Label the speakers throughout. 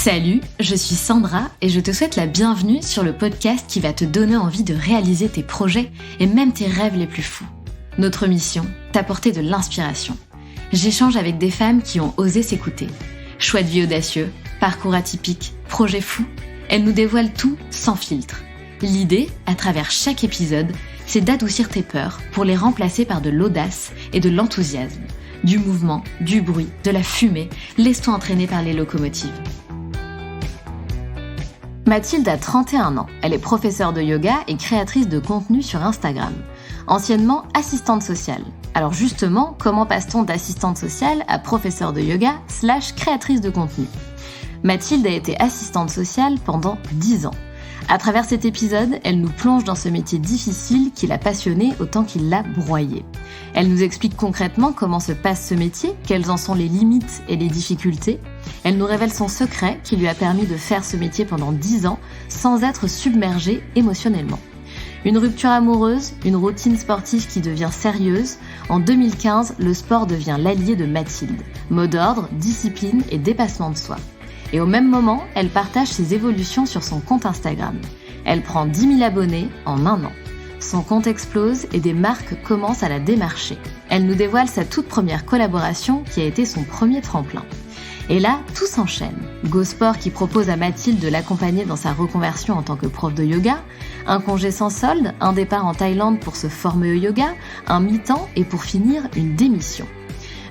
Speaker 1: Salut, je suis Sandra et je te souhaite la bienvenue sur le podcast qui va te donner envie de réaliser tes projets et même tes rêves les plus fous. Notre mission, t'apporter de l'inspiration. J'échange avec des femmes qui ont osé s'écouter. Choix de vie audacieux, parcours atypique, projets fous, elles nous dévoilent tout sans filtre. L'idée, à travers chaque épisode, c'est d'adoucir tes peurs pour les remplacer par de l'audace et de l'enthousiasme. Du mouvement, du bruit, de la fumée, laisse-toi entraîner par les locomotives. Mathilde a 31 ans, elle est professeure de yoga et créatrice de contenu sur Instagram. Anciennement assistante sociale. Alors justement, comment passe-t-on d'assistante sociale à professeure de yoga / créatrice de contenu ? Mathilde a été assistante sociale pendant 10 ans. À travers cet épisode, elle nous plonge dans ce métier difficile qui l'a passionnée autant qu'il l'a broyée. Elle nous explique concrètement comment se passe ce métier, quelles en sont les limites et les difficultés. Elle nous révèle son secret qui lui a permis de faire ce métier pendant 10 ans sans être submergée émotionnellement. Une rupture amoureuse, une routine sportive qui devient sérieuse. En 2015, le sport devient l'allié de Mathilde. Mot d'ordre, discipline et dépassement de soi. Et au même moment, elle partage ses évolutions sur son compte Instagram. Elle prend 10 000 abonnés en un an. Son compte explose et des marques commencent à la démarcher. Elle nous dévoile sa toute première collaboration qui a été son premier tremplin. Et là, tout s'enchaîne. GoSport qui propose à Mathilde de l'accompagner dans sa reconversion en tant que prof de yoga, un congé sans solde, un départ en Thaïlande pour se former au yoga, un mi-temps et pour finir, une démission.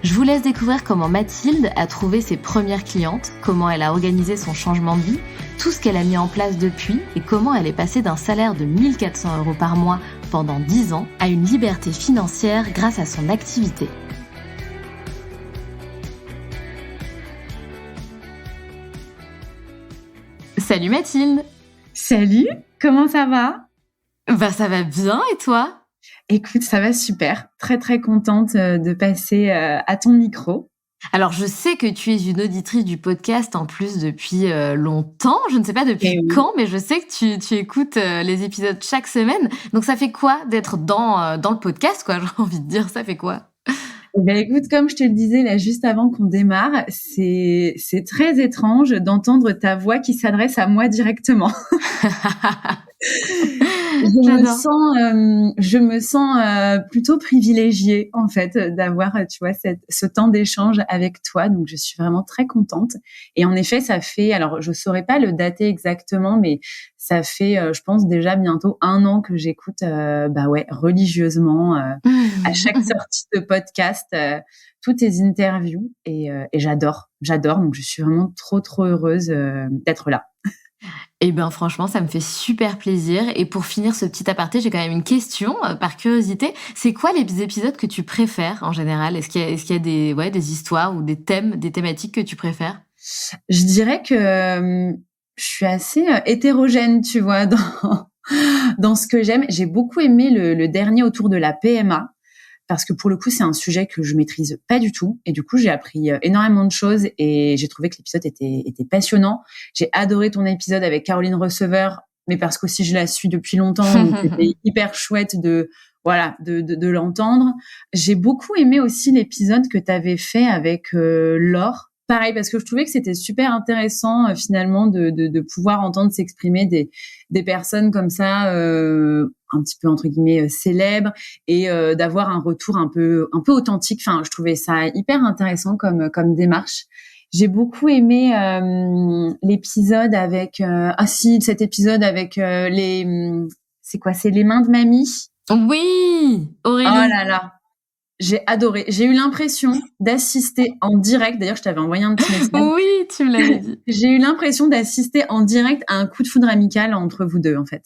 Speaker 1: Je vous laisse découvrir comment Mathilde a trouvé ses premières clientes, comment elle a organisé son changement de vie, tout ce qu'elle a mis en place depuis et comment elle est passée d'un salaire de 1 400 € par mois pendant 10 ans à une liberté financière grâce à son activité. Salut Mathilde!
Speaker 2: Salut, comment ça va?
Speaker 1: Ça va bien et toi?
Speaker 2: Écoute, ça va super. Très, très contente de passer à ton micro.
Speaker 1: Alors, je sais que tu es une auditrice du podcast en plus depuis longtemps. Je ne sais pas depuis quand, mais je sais que tu écoutes les épisodes chaque semaine. Donc, ça fait quoi d'être dans le podcast, quoi? J'ai envie de dire, ça fait quoi?
Speaker 2: Écoute, comme je te le disais là juste avant qu'on démarre, c'est très étrange d'entendre ta voix qui s'adresse à moi directement. Je me sens plutôt privilégiée en fait d'avoir, tu vois, ce temps d'échange avec toi. Donc je suis vraiment très contente. Et en effet, ça fait, alors je saurais pas le dater exactement, mais ça fait, je pense déjà bientôt 1 an que j'écoute, religieusement à chaque sortie de podcast toutes tes interviews et j'adore. Donc je suis vraiment trop heureuse d'être là.
Speaker 1: Eh bien, franchement, ça me fait super plaisir. Et pour finir ce petit aparté, j'ai quand même une question, par curiosité. C'est quoi les épisodes que tu préfères en général? Est-ce qu'il y a des histoires ou des thèmes, des thématiques que tu préfères?
Speaker 2: Je dirais que je suis assez hétérogène, tu vois, dans ce que j'aime. J'ai beaucoup aimé le dernier autour de la PMA. Parce que pour le coup, c'est un sujet que je maîtrise pas du tout. Et du coup, j'ai appris énormément de choses et j'ai trouvé que l'épisode était passionnant. J'ai adoré ton épisode avec Caroline Receveur, mais parce qu'aussi je la suis depuis longtemps. Donc c'était hyper chouette de l'entendre. J'ai beaucoup aimé aussi l'épisode que tu avais fait avec Laure. Pareil, parce que je trouvais que c'était super intéressant finalement de pouvoir entendre s'exprimer des personnes comme ça, un petit peu entre guillemets célèbres, et d'avoir un retour un peu authentique. Enfin, je trouvais ça hyper intéressant comme démarche. J'ai beaucoup aimé l'épisode avec cet épisode avec c'est les mains de mamie.
Speaker 1: Oui, Aurélie.
Speaker 2: Oh là là. J'ai adoré. J'ai eu l'impression d'assister en direct. D'ailleurs, je t'avais envoyé un petit message.
Speaker 1: Oui, tu me l'avais dit.
Speaker 2: J'ai eu l'impression d'assister en direct à un coup de foudre amical entre vous deux, en fait.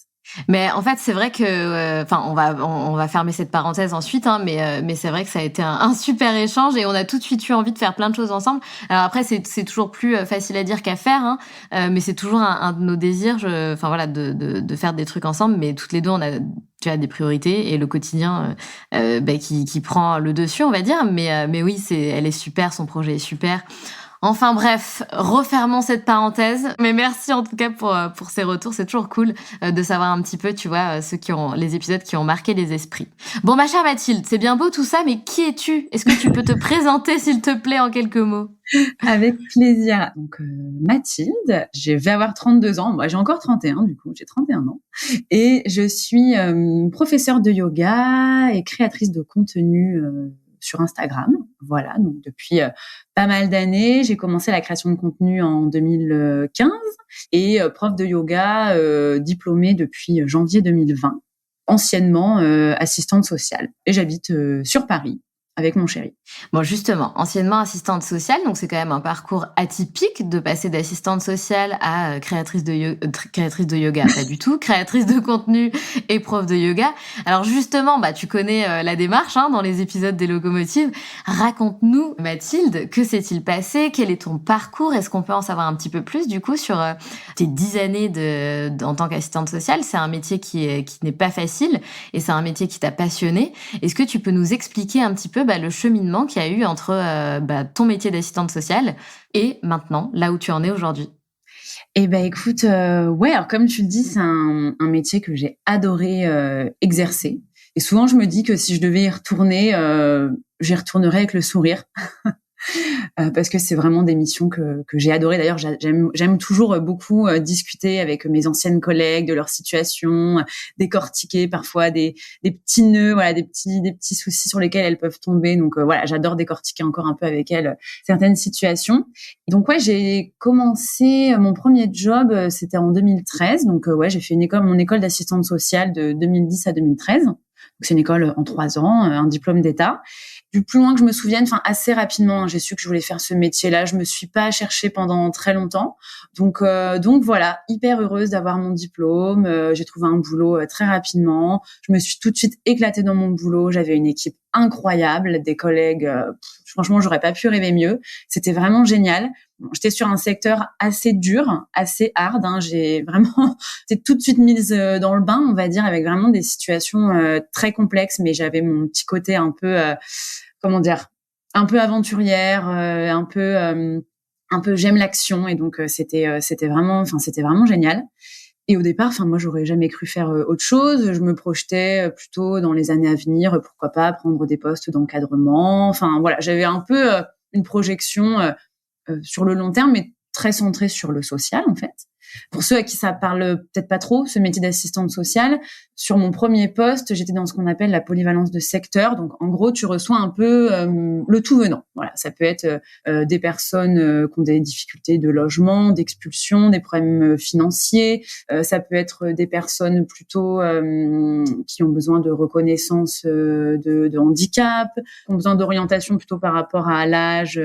Speaker 1: Mais en fait, c'est vrai que, on va fermer cette parenthèse ensuite, hein, mais c'est vrai que ça a été un super échange et on a tout de suite eu envie de faire plein de choses ensemble. Alors après, c'est toujours plus facile à dire qu'à faire, hein, mais c'est toujours un de nos désirs, de faire des trucs ensemble. Mais toutes les deux, on a, tu as des priorités et le quotidien qui prend le dessus, on va dire. Mais oui, elle est super, son projet est super. Enfin bref, refermons cette parenthèse. Mais merci en tout cas pour ces retours. C'est toujours cool de savoir un petit peu, tu vois, les épisodes qui ont marqué les esprits. Bon, ma chère Mathilde, c'est bien beau tout ça, mais qui es-tu? Est-ce que tu peux te présenter, s'il te plaît, en quelques mots?
Speaker 2: Avec plaisir. Donc, Mathilde, je vais avoir 32 ans. Moi, j'ai encore 31, du coup, j'ai 31 ans. Et je suis professeure de yoga et créatrice de contenu sur Instagram. Voilà, donc depuis pas mal d'années, j'ai commencé la création de contenu en 2015 et prof de yoga diplômée depuis janvier 2020, anciennement assistante sociale. Et j'habite sur Paris avec mon chéri.
Speaker 1: Bon, justement, anciennement assistante sociale, donc c'est quand même un parcours atypique de passer d'assistante sociale à créatrice de yoga, pas du tout, créatrice de contenu et prof de yoga. Alors justement, tu connais la démarche dans les épisodes des Locomotives. Raconte-nous, Mathilde, que s'est-il passé? Quel est ton parcours? Est-ce qu'on peut en savoir un petit peu plus du coup sur tes 10 années en tant qu'assistante sociale? C'est un métier qui n'est pas facile et c'est un métier qui t'a passionné. Est-ce que tu peux nous expliquer un petit peu le cheminement qu'il y a eu entre ton métier d'assistante sociale et maintenant, là où tu en es aujourd'hui?
Speaker 2: Eh ben, écoute, ouais, alors comme tu le dis, c'est un métier que j'ai adoré exercer. Et souvent, je me dis que si je devais y retourner, j'y retournerais avec le sourire. Parce que c'est vraiment des missions que j'ai adorées. D'ailleurs, j'aime toujours beaucoup discuter avec mes anciennes collègues de leur situation, décortiquer parfois des petits nœuds, voilà, des petits soucis sur lesquels elles peuvent tomber. Donc voilà, j'adore décortiquer encore un peu avec elles certaines situations. Et donc ouais, j'ai commencé mon premier job, c'était en 2013. Donc ouais, j'ai fait mon école d'assistante sociale de 2010 à 2013. Donc c'est une école en 3 ans, un diplôme d'État. Du plus loin que je me souvienne, assez rapidement, j'ai su que je voulais faire ce métier-là. Je me suis pas cherchée pendant très longtemps. Donc voilà, hyper heureuse d'avoir mon diplôme. J'ai trouvé un boulot très rapidement. Je me suis tout de suite éclatée dans mon boulot. J'avais une équipe incroyable, des collègues. Franchement, j'aurais pas pu rêver mieux. C'était vraiment génial. J'étais sur un secteur assez dur, assez hard. J'ai vraiment été tout de suite mise dans le bain, on va dire, avec vraiment des situations très complexes. Mais j'avais mon petit côté un peu, un peu aventurière, un peu j'aime l'action. Et donc c'était vraiment génial. Et au départ, moi, j'aurais jamais cru faire autre chose. Je me projetais plutôt dans les années à venir, pourquoi pas prendre des postes d'encadrement. Enfin, voilà, j'avais un peu une projection sur le long terme, mais très centrée sur le social, en fait. Pour ceux à qui ça parle peut-être pas trop, ce métier d'assistante sociale, sur mon premier poste, j'étais dans ce qu'on appelle la polyvalence de secteur. Donc, en gros, tu reçois un peu le tout venant. Voilà, ça peut être des personnes qui ont des difficultés de logement, d'expulsion, des problèmes financiers. Ça peut être des personnes plutôt qui ont besoin de reconnaissance de handicap, qui ont besoin d'orientation plutôt par rapport à l'âge.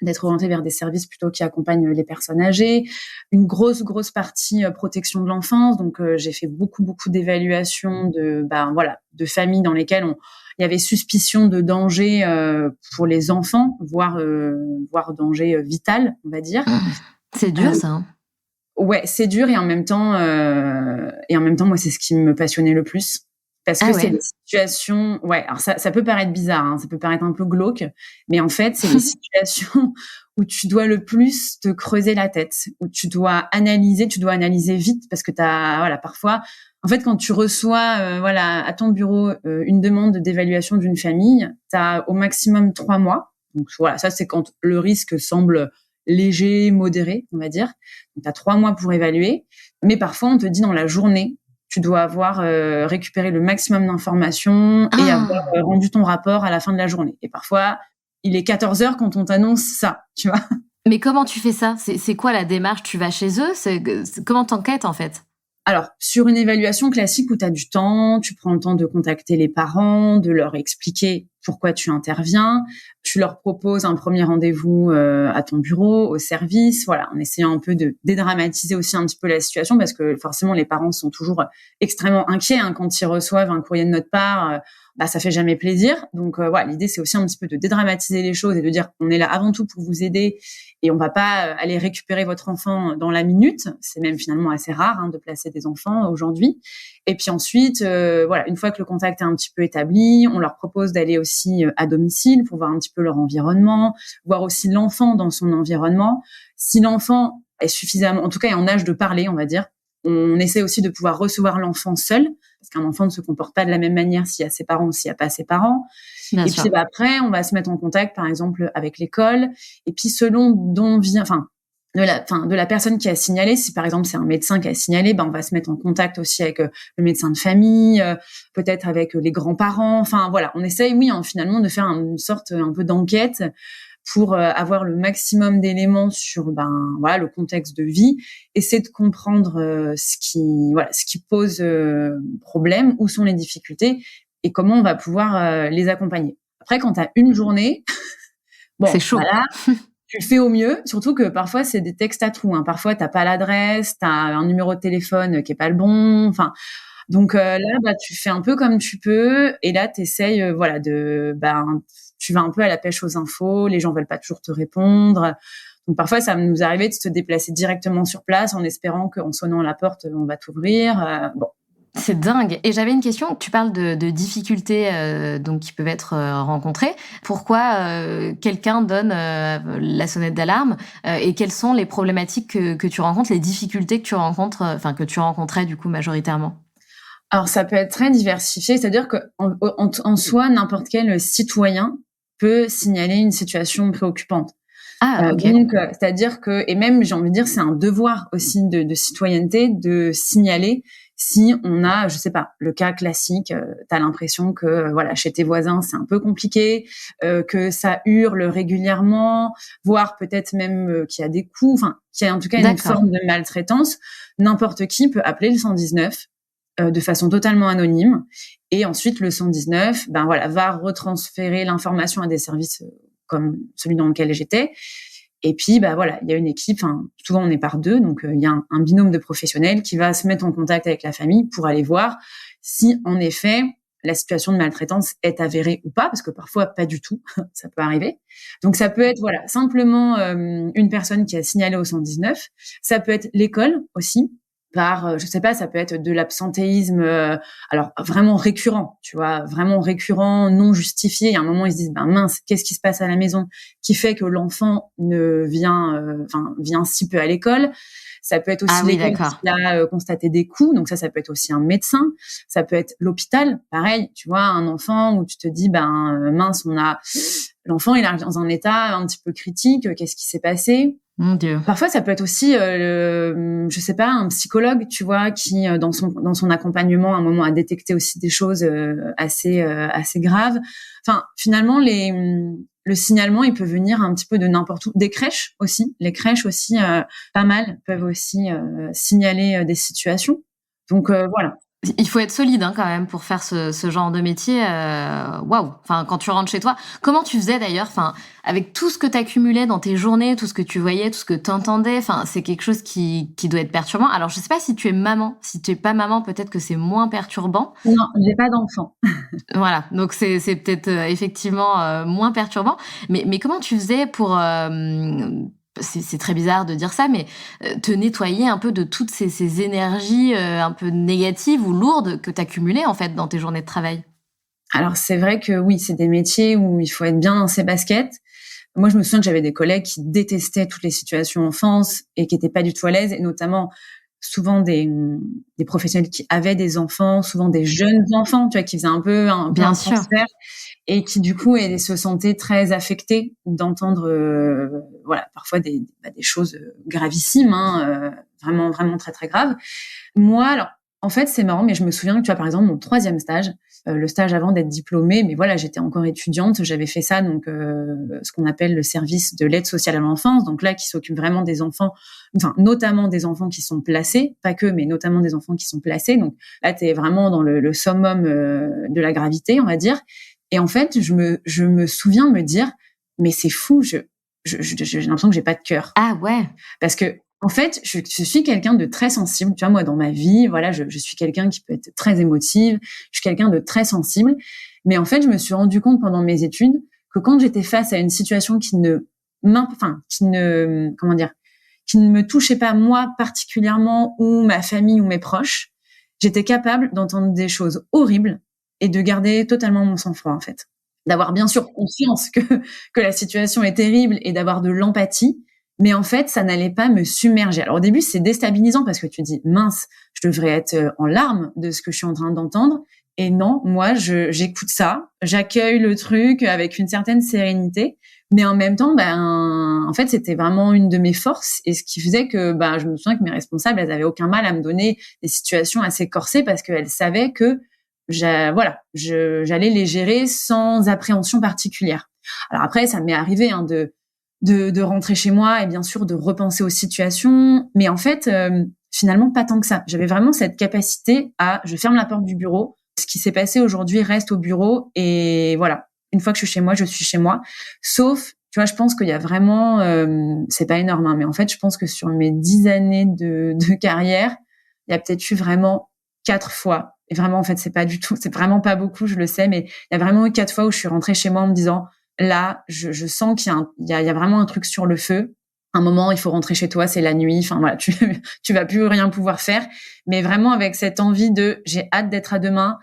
Speaker 2: D'être orienté vers des services plutôt qui accompagnent les personnes âgées, une grosse partie protection de l'enfance. Donc j'ai fait beaucoup d'évaluations de familles dans lesquelles il y avait suspicion de danger pour les enfants, voire danger vital, on va dire.
Speaker 1: C'est dur ça. Hein.
Speaker 2: Ouais, c'est dur et en même temps moi c'est ce qui me passionnait le plus. Parce que c'est des situations, ouais, alors ça peut paraître bizarre, ça peut paraître un peu glauque, mais en fait, c'est des situations où tu dois le plus te creuser la tête, où tu dois analyser vite parce que parfois, en fait, quand tu reçois, à ton bureau, une demande d'évaluation d'une famille, t'as au maximum 3 mois. Donc voilà, ça c'est quand le risque semble léger, modéré, on va dire. Donc t'as 3 mois pour évaluer, mais parfois on te dit dans la journée, tu dois avoir récupéré le maximum d'informations et avoir rendu ton rapport à la fin de la journée. Et parfois, il est 14h quand on t'annonce ça, tu vois.
Speaker 1: Mais comment tu fais ça? C'est quoi la démarche? Tu vas chez eux? Comment t'enquêtes, en fait?
Speaker 2: Alors, sur une évaluation classique où tu as du temps, tu prends le temps de contacter les parents, de leur expliquer pourquoi tu interviens. Tu leur proposes un premier rendez-vous à ton bureau, au service, voilà, en essayant un peu de dédramatiser aussi un petit peu la situation parce que forcément, les parents sont toujours extrêmement inquiets quand ils reçoivent un courrier de notre part. ça fait jamais plaisir. Donc voilà, l'idée c'est aussi un petit peu de dédramatiser les choses et de dire on est là avant tout pour vous aider et on va pas aller récupérer votre enfant dans la minute. C'est même finalement assez rare de placer des enfants aujourd'hui. Et puis ensuite, voilà, une fois que le contact est un petit peu établi, on leur propose d'aller aussi à domicile pour voir un petit peu leur environnement, voir aussi l'enfant dans son environnement. Si l'enfant est suffisamment, en tout cas, est en âge de parler, on va dire, on essaie aussi de pouvoir recevoir l'enfant seul, parce qu'un enfant ne se comporte pas de la même manière s'il y a ses parents ou s'il n'y a pas ses parents.
Speaker 1: Bien
Speaker 2: et
Speaker 1: sûr.
Speaker 2: puis après, on va se mettre en contact, par exemple, avec l'école. Et puis selon d'où vient, de la personne qui a signalé, si par exemple c'est un médecin qui a signalé, on va se mettre en contact aussi avec le médecin de famille, peut-être avec les grands-parents. Enfin voilà, on essaye, finalement, de faire une sorte un peu d'enquête pour avoir le maximum d'éléments sur le contexte de vie, essayer de comprendre ce qui pose problème, où sont les difficultés et comment on va pouvoir les accompagner. Après, quand tu as une journée,
Speaker 1: c'est chaud.
Speaker 2: Voilà, tu le fais au mieux, surtout que parfois c'est des textes à trous. Parfois t'as pas l'adresse, t'as un numéro de téléphone qui est pas le bon. Donc là, tu fais un peu comme tu peux, et là t'essayes, tu vas un peu à la pêche aux infos. Les gens veulent pas toujours te répondre. Donc parfois ça nous arrivait de se déplacer directement sur place en espérant qu'en sonnant à la porte on va t'ouvrir.
Speaker 1: C'est dingue. Et j'avais une question. Tu parles de difficultés donc qui peuvent être rencontrées. Pourquoi quelqu'un donne la sonnette d'alarme et quelles sont les problématiques que tu rencontres, les difficultés que tu rencontres, que tu rencontrais du coup majoritairement?
Speaker 2: Alors ça peut être très diversifié, c'est-à-dire qu'en soi, n'importe quel citoyen peut signaler une situation préoccupante.
Speaker 1: Ah, ok.
Speaker 2: Donc, c'est-à-dire que, et même, j'ai envie de dire, c'est un devoir aussi de citoyenneté de signaler si on a, je sais pas, le cas classique, t'as l'impression que, chez tes voisins, c'est un peu compliqué, que ça hurle régulièrement, voire peut-être même qu'il y a des coups, qu'il y a en tout cas une forme de maltraitance. N'importe qui peut appeler le 119 de façon totalement anonyme, et ensuite le 119, va retransférer l'information à des services comme celui dans lequel j'étais. Et puis, il y a une équipe, souvent on est par deux, donc il y a un binôme de professionnels qui va se mettre en contact avec la famille pour aller voir si, en effet, la situation de maltraitance est avérée ou pas, parce que parfois, pas du tout, ça peut arriver. Donc, ça peut être, simplement une personne qui a signalé au 119. Ça peut être l'école aussi, je sais pas, ça peut être de l'absentéisme, alors vraiment récurrent, tu vois, vraiment récurrent, non justifié. Il y a un moment, ils se disent, mince, qu'est-ce qui se passe à la maison qui fait que l'enfant vient si peu à l'école. Ça peut être aussi l'école qui a constaté des coups, donc ça peut être aussi un médecin. Ça peut être l'hôpital, pareil, tu vois, un enfant où tu te dis, mince, l'enfant, il arrive dans un état un petit peu critique, qu'est-ce qui s'est passé?
Speaker 1: Mon Dieu.
Speaker 2: Parfois, ça peut être aussi, je sais pas, un psychologue, tu vois, qui dans son accompagnement, à un moment, a détecté aussi des choses assez graves. Finalement, le signalement, il peut venir un petit peu de n'importe où. Des crèches aussi, les crèches aussi, pas mal, peuvent aussi signaler des situations. Donc voilà.
Speaker 1: Il faut être solide quand même pour faire ce genre de métier. Waouh. Quand tu rentres chez toi, comment tu faisais d'ailleurs, avec tout ce que tu accumulais dans tes journées, tout ce que tu voyais, tout ce que tu entendais, c'est quelque chose qui doit être perturbant. Alors, je sais pas si tu es maman. Si tu es pas maman, peut-être que c'est moins perturbant.
Speaker 2: Non, j'ai pas d'enfant.
Speaker 1: Voilà, donc c'est peut-être effectivement moins perturbant. Mais comment tu faisais pour c'est très bizarre de dire ça, mais te nettoyer un peu de toutes ces énergies un peu négatives ou lourdes que tu accumulais en fait dans tes journées de travail?
Speaker 2: Alors c'est vrai que oui, c'est des métiers où il faut être bien dans ses baskets. Moi, je me souviens que j'avais des collègues qui détestaient toutes les situations enfance et qui étaient pas du tout à l'aise, et notamment souvent des professionnels qui avaient des enfants, souvent des jeunes enfants, tu vois, qui faisaient un peu un transfert, et qui du coup se sentaient très affectés d'entendre parfois des choses gravissimes, vraiment vraiment très très graves. Moi, alors en fait, c'est marrant, mais je me souviens que, tu vois, par exemple, mon 3e stage, le stage avant d'être diplômée, mais voilà, j'étais encore étudiante, j'avais fait ça, donc ce qu'on appelle le service de l'aide sociale à l'enfance, donc là, qui s'occupe vraiment des enfants, notamment des enfants qui sont placés, pas que, mais notamment des enfants qui sont placés. Donc là, t'es vraiment dans le summum de la gravité, on va dire. Et en fait, je me souviens me dire, mais c'est fou, j'ai l'impression que j'ai pas de cœur.
Speaker 1: Ah ouais.
Speaker 2: Parce que, en fait, je suis quelqu'un de très sensible. Tu vois, moi, dans ma vie, je suis quelqu'un qui peut être très émotive. Je suis quelqu'un de très sensible. Mais en fait, je me suis rendu compte pendant mes études que quand j'étais face à une situation qui ne me touchait pas moi particulièrement ou ma famille ou mes proches, j'étais capable d'entendre des choses horribles et de garder totalement mon sang-froid, en fait. D'avoir bien sûr conscience que la situation est terrible et d'avoir de l'empathie, mais en fait, ça n'allait pas me submerger. Alors au début, c'est déstabilisant parce que tu te dis, mince, je devrais être en larmes de ce que je suis en train d'entendre. Et non, moi, j'écoute ça, j'accueille le truc avec une certaine sérénité, mais en même temps, en fait, c'était vraiment une de mes forces et ce qui faisait que, je me souviens que mes responsables, elles avaient aucun mal à me donner des situations assez corsées parce qu'elles savaient que j'allais les gérer sans appréhension particulière. Alors après, ça m'est arrivé de rentrer chez moi et bien sûr de repenser aux situations, mais en fait, finalement, pas tant que ça. J'avais vraiment cette capacité je ferme la porte du bureau. Ce qui s'est passé aujourd'hui reste au bureau et voilà. Une fois que je suis chez moi. Sauf, tu vois, je pense qu'il y a vraiment, c'est pas énorme, hein, mais en fait, je pense que sur mes 10 années de carrière, il y a peut-être eu vraiment 4 fois. Et vraiment, en fait, c'est vraiment pas beaucoup, je le sais, mais il y a vraiment eu 4 fois où je suis rentrée chez moi en me disant, là, je sens qu'il y a vraiment un truc sur le feu. Un moment, il faut rentrer chez toi, c'est la nuit. Enfin, voilà, tu vas plus rien pouvoir faire. Mais vraiment avec cette envie j'ai hâte d'être à demain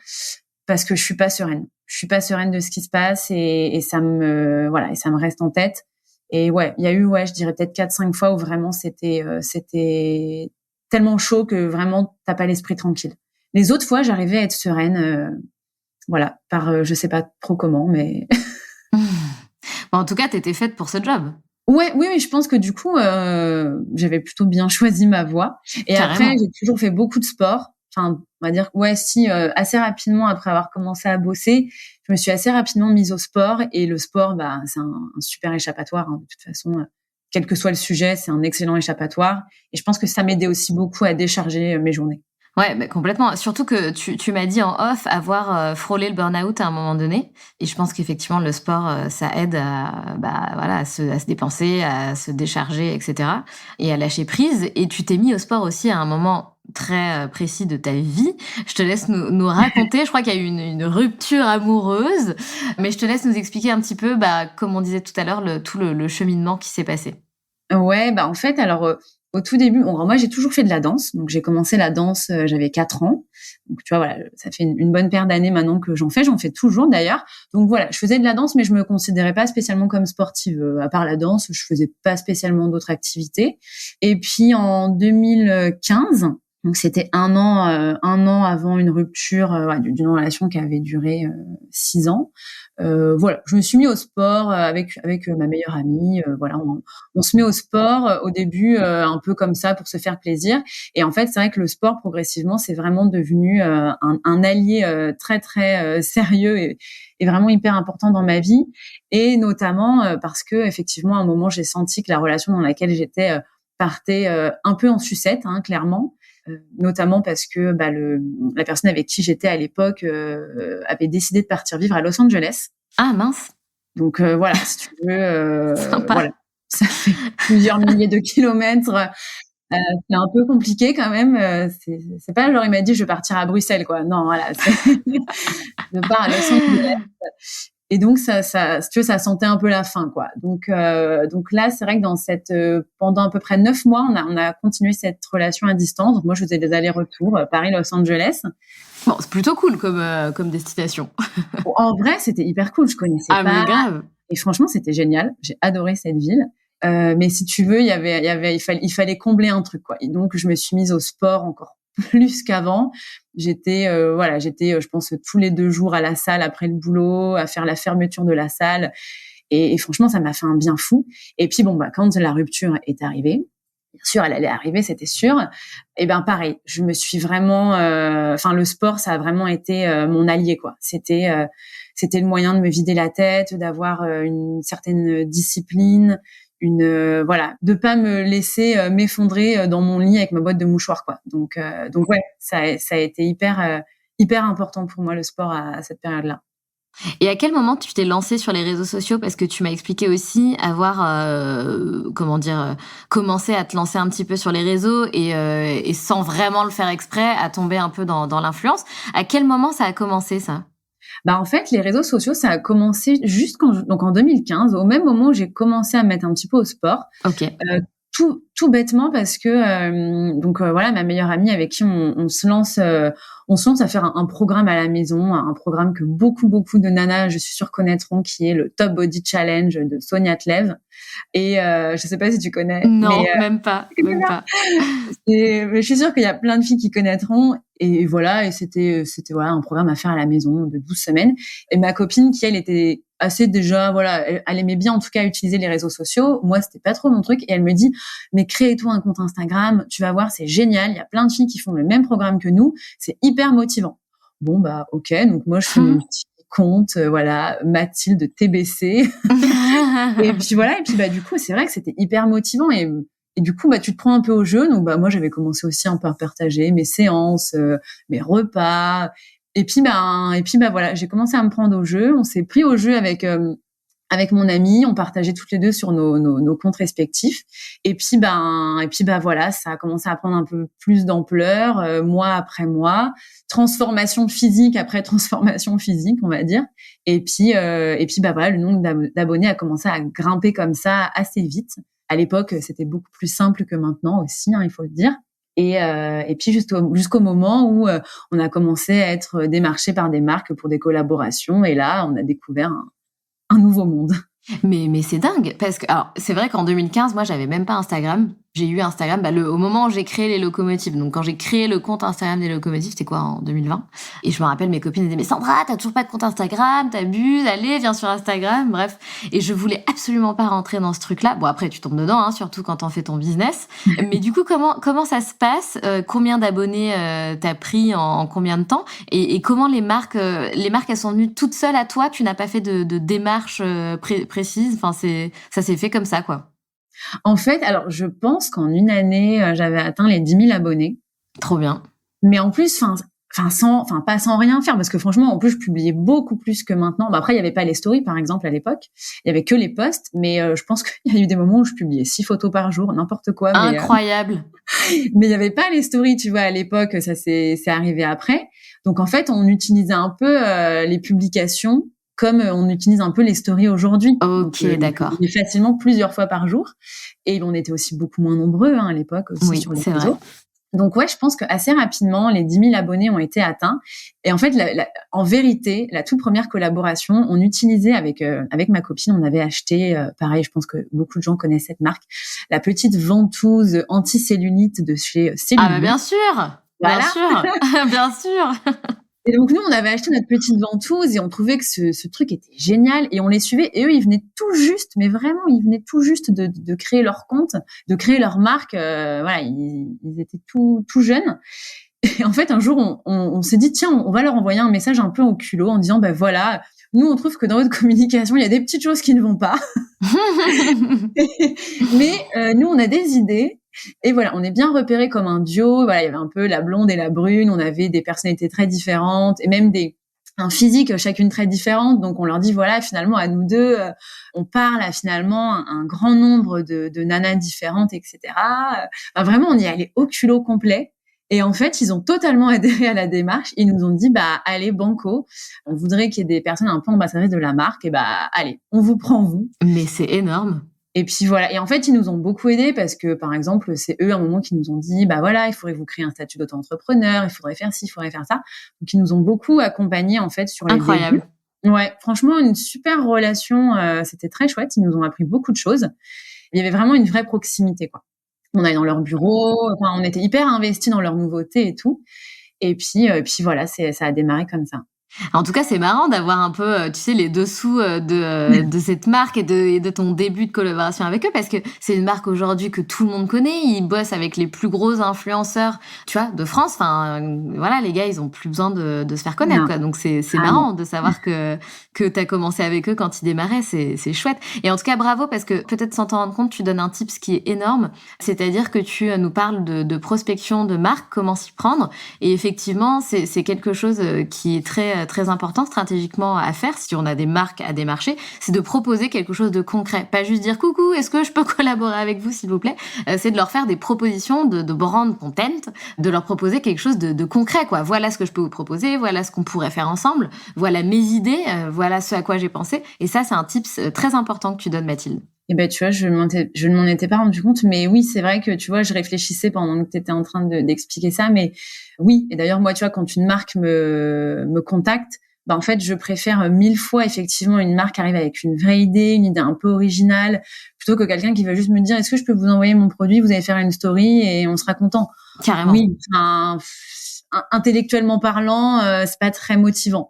Speaker 2: parce que je suis pas sereine. Je suis pas sereine de ce qui se passe et ça me reste en tête. Et ouais, il y a eu, je dirais peut-être 4-5 fois où vraiment c'était tellement chaud que vraiment t'as pas l'esprit tranquille. Les autres fois, j'arrivais à être sereine, par je sais pas trop comment, mais
Speaker 1: en tout cas, t'étais faite pour ce job.
Speaker 2: Ouais, oui, je pense que du coup, j'avais plutôt bien choisi ma voie. Et carrément. Après, j'ai toujours fait beaucoup de sport. Enfin, on va dire, assez rapidement après avoir commencé à bosser, je me suis assez rapidement mise au sport. Et le sport, c'est un super échappatoire. Hein, de toute façon, quel que soit le sujet, c'est un excellent échappatoire. Et je pense que ça m'aidait aussi beaucoup à décharger mes journées.
Speaker 1: Ouais, complètement. Surtout que tu m'as dit en off avoir frôlé le burn-out à un moment donné. Et je pense qu'effectivement, le sport, ça aide à se dépenser, à se décharger, etc. Et à lâcher prise. Et tu t'es mis au sport aussi à un moment très précis de ta vie. Je te laisse nous raconter. Je crois qu'il y a eu une rupture amoureuse. Mais je te laisse nous expliquer un petit peu, comme on disait tout à l'heure, tout le cheminement qui s'est passé.
Speaker 2: Ouais, en fait, alors... Au tout début, moi, j'ai toujours fait de la danse. Donc, j'ai commencé la danse, j'avais 4 ans. Donc, tu vois, voilà, ça fait une bonne paire d'années maintenant que j'en fais. J'en fais toujours, d'ailleurs. Donc, voilà, je faisais de la danse, mais je me considérais pas spécialement comme sportive. À part la danse, je faisais pas spécialement d'autres activités. Et puis, en 2015, donc c'était un an avant une rupture d'une relation qui avait duré 6 ans. Je me suis mis au sport avec ma meilleure amie. On se met au sport au début un peu comme ça pour se faire plaisir. Et en fait, c'est vrai que le sport progressivement, c'est vraiment devenu un allié très très sérieux et vraiment hyper important dans ma vie. Et notamment parce que effectivement, à un moment, j'ai senti que la relation dans laquelle j'étais partait un peu en sucette, hein, clairement. Notamment parce que la personne avec qui j'étais à l'époque avait décidé de partir vivre à Los Angeles.
Speaker 1: Ah mince.
Speaker 2: Donc voilà, si tu veux,
Speaker 1: Sympa.
Speaker 2: Ça fait plusieurs milliers de kilomètres. C'est un peu compliqué quand même. C'est pas genre il m'a dit je vais partir à Bruxelles quoi. Non voilà, je pars à Los Angeles. Et donc ça, si tu veux, ça sentait un peu la fin, quoi. Donc là, c'est vrai que pendant à peu près 9 mois, on a continué cette relation à distance. Donc moi, je faisais des allers-retours Paris-Los Angeles.
Speaker 1: Bon, c'est plutôt cool comme destination.
Speaker 2: En vrai, c'était hyper cool. Je connaissais pas.
Speaker 1: Mais grave.
Speaker 2: Et franchement, c'était génial. J'ai adoré cette ville. Mais si tu veux, il fallait combler un truc, quoi. Et donc, je me suis mise au sport encore plus qu'avant. J'étais, je pense, tous les 2 jours à la salle après le boulot, à faire la fermeture de la salle. Et franchement, ça m'a fait un bien fou. Et puis, quand la rupture est arrivée, bien sûr, elle allait arriver, c'était sûr. Et pareil, je me suis vraiment, le sport, ça a vraiment été mon allié, quoi. C'était le moyen de me vider la tête, d'avoir une certaine discipline, de pas me laisser m'effondrer dans mon lit avec ma boîte de mouchoirs, quoi. Donc ouais, ça a été hyper important pour moi, le sport à cette période-là.
Speaker 1: Et à quel moment tu t'es lancée sur les réseaux sociaux? Parce que tu m'as expliqué aussi avoir, commencé à te lancer un petit peu sur les réseaux et sans vraiment le faire exprès, à tomber un peu dans l'influence. À quel moment ça a commencé, ça?
Speaker 2: Bah, en fait, les réseaux sociaux, ça a commencé juste donc en 2015, au même moment où j'ai commencé à me mettre un petit peu au sport.
Speaker 1: Ok.
Speaker 2: Tout bêtement parce que voilà, ma meilleure amie avec qui on se lance à faire un programme à la maison, un programme que beaucoup de nanas, je suis sûre, connaîtront, qui est le Top Body Challenge de Sonia Tlev. Et je sais pas si tu connais.
Speaker 1: Non, même pas.
Speaker 2: Mais je suis sûre qu'il y a plein de filles qui connaîtront. Et voilà, et c'était voilà, un programme à faire à la maison de 12 semaines. Et ma copine, qui elle était assez déjà, voilà, elle aimait bien en tout cas utiliser les réseaux sociaux. Moi, c'était pas trop mon truc. Et elle me dit, mais crée-toi un compte Instagram, tu vas voir, c'est génial. Il y a plein de filles qui font le même programme que nous. C'est hyper motivant. Bon, bah, ok. Donc moi, je fais mon petit compte, voilà, Mathilde TBC. Et puis voilà. Et puis, bah, du coup, c'est vrai que c'était hyper motivant. Et du coup, bah, tu te prends un peu au jeu. Donc, bah, moi, j'avais commencé aussi un peu à partager mes séances, mes repas. Et puis, voilà, j'ai commencé à me prendre au jeu. On s'est pris au jeu avec mon amie. On partageait toutes les deux sur nos comptes respectifs. Et puis, voilà, ça a commencé à prendre un peu plus d'ampleur, mois après mois. Transformation physique après transformation physique, on va dire. Et puis, voilà, le nombre d'abonnés a commencé à grimper comme ça assez vite. À l'époque, c'était beaucoup plus simple que maintenant aussi, il faut le dire. Et puis jusqu'au moment où on a commencé à être démarché par des marques pour des collaborations. Et là, on a découvert un nouveau monde.
Speaker 1: Mais c'est dingue, parce que alors c'est vrai qu'en 2015, moi, j'avais même pas Instagram. J'ai eu Instagram au moment où j'ai créé les locomotives. Donc, quand j'ai créé le compte Instagram des locomotives, c'était quoi, en 2020 ? Et je me rappelle, mes copines disaient, mais Sandra, t'as toujours pas de compte Instagram, t'abuses, allez, viens sur Instagram, bref. Et je voulais absolument pas rentrer dans ce truc-là. Bon, après, tu tombes dedans, surtout quand t'en fais ton business. Mais du coup, comment ça se passe ? Combien d'abonnés t'as pris en combien de temps ? Et comment les marques, elles sont venues toutes seules à toi ? Tu n'as pas fait de démarche précise. Enfin, ça s'est fait comme ça, quoi.
Speaker 2: En fait, alors je pense qu'en une année, j'avais atteint les 10 000 abonnés.
Speaker 1: Trop bien.
Speaker 2: Mais en plus, pas sans rien faire, parce que franchement, en plus, je publiais beaucoup plus que maintenant. Bah, après, il y avait pas les stories, par exemple, à l'époque. Il y avait que les posts. Mais je pense qu'il y a eu des moments où je publiais 6 photos par jour, n'importe quoi.
Speaker 1: Incroyable.
Speaker 2: Mais il y avait pas les stories, tu vois, à l'époque. Ça, c'est arrivé après. Donc, en fait, on utilisait un peu les publications comme on utilise un peu les stories aujourd'hui.
Speaker 1: Ok, donc, d'accord.
Speaker 2: On est facilement plusieurs fois par jour. Et on était aussi beaucoup moins nombreux à l'époque aussi sur les réseaux. Vrai. Donc ouais, je pense qu'assez rapidement, les 10 000 abonnés ont été atteints. Et en fait, en vérité, la toute première collaboration, on utilisait avec ma copine, on avait acheté, pareil, je pense que beaucoup de gens connaissent cette marque, la petite ventouse anti-cellulite de chez Cellulite.
Speaker 1: Ah bah bien sûr, voilà. Bien sûr, bien sûr.
Speaker 2: Et donc, nous, on avait acheté notre petite ventouse et on trouvait que ce truc était génial et on les suivait. Et eux, ils venaient tout juste, mais vraiment, ils venaient tout juste de créer leur compte, de créer leur marque. Voilà, ils étaient tout jeunes. Et en fait, un jour, on s'est dit, tiens, on va leur envoyer un message un peu au culot en disant, voilà, nous, on trouve que dans votre communication, il y a des petites choses qui ne vont pas. Mais nous, on a des idées. Et voilà, on est bien repérés comme un duo. Voilà, il y avait un peu la blonde et la brune. On avait des personnalités très différentes et même un physique chacune très différente. Donc, on leur dit, voilà, finalement, à nous deux, on parle à finalement un grand nombre de nanas différentes, etc. Vraiment, on y allait au culot complet. Et en fait, ils ont totalement adhéré à la démarche. Ils nous ont dit, allez, banco, on voudrait qu'il y ait des personnes un peu ambassadrices de la marque. Et allez, on vous prend, vous.
Speaker 1: Mais c'est énorme.
Speaker 2: Et puis voilà. Et en fait, ils nous ont beaucoup aidés parce que, par exemple, c'est eux, à un moment, qui nous ont dit, voilà, il faudrait vous créer un statut d'auto-entrepreneur, il faudrait faire ci, il faudrait faire ça. Donc, ils nous ont beaucoup accompagnés, en fait, sur les
Speaker 1: Incroyable.
Speaker 2: débuts. Ouais, franchement, une super relation. C'était très chouette. Ils nous ont appris beaucoup de choses. Il y avait vraiment une vraie proximité, quoi. On allait dans leur bureau. Enfin, on était hyper investis dans leurs nouveautés et tout. Et puis voilà, ça a démarré comme ça.
Speaker 1: En tout cas, c'est marrant d'avoir un peu, tu sais, les dessous de cette marque et de ton début de collaboration avec eux, parce que c'est une marque aujourd'hui que tout le monde connaît. Ils bossent avec les plus gros influenceurs, tu vois, de France. Enfin, voilà, les gars, ils ont plus besoin de se faire connaître, quoi. Donc c'est marrant de savoir que t'as commencé avec eux quand ils démarraient. C'est chouette. Et en tout cas, bravo, parce que peut-être sans t'en rendre compte, tu donnes un tips qui est énorme. C'est-à-dire que tu nous parles de prospection de marque, comment s'y prendre. Et effectivement, c'est quelque chose qui est très très important stratégiquement à faire si on a des marques à démarcher, c'est de proposer quelque chose de concret. Pas juste dire coucou, est-ce que je peux collaborer avec vous s'il vous plaît? C'est de leur faire des propositions de brand content, de leur proposer quelque chose de concret, quoi. Voilà ce que je peux vous proposer, voilà ce qu'on pourrait faire ensemble, voilà mes idées, voilà ce à quoi j'ai pensé. Et ça, c'est un tips très important que tu donnes, Mathilde.
Speaker 2: Et ben tu vois, je ne m'en étais pas rendu compte, mais oui, c'est vrai que tu vois, je réfléchissais pendant que tu étais en train d'expliquer ça, mais oui. Et d'ailleurs, moi, tu vois, quand une marque me contacte, en fait, je préfère 1000 fois effectivement une marque qui arrive avec une vraie idée, une idée un peu originale, plutôt que quelqu'un qui va juste me dire, est-ce que je peux vous envoyer mon produit, vous allez faire une story et on sera content.
Speaker 1: Carrément.
Speaker 2: Oui, enfin, intellectuellement parlant, c'est pas très motivant.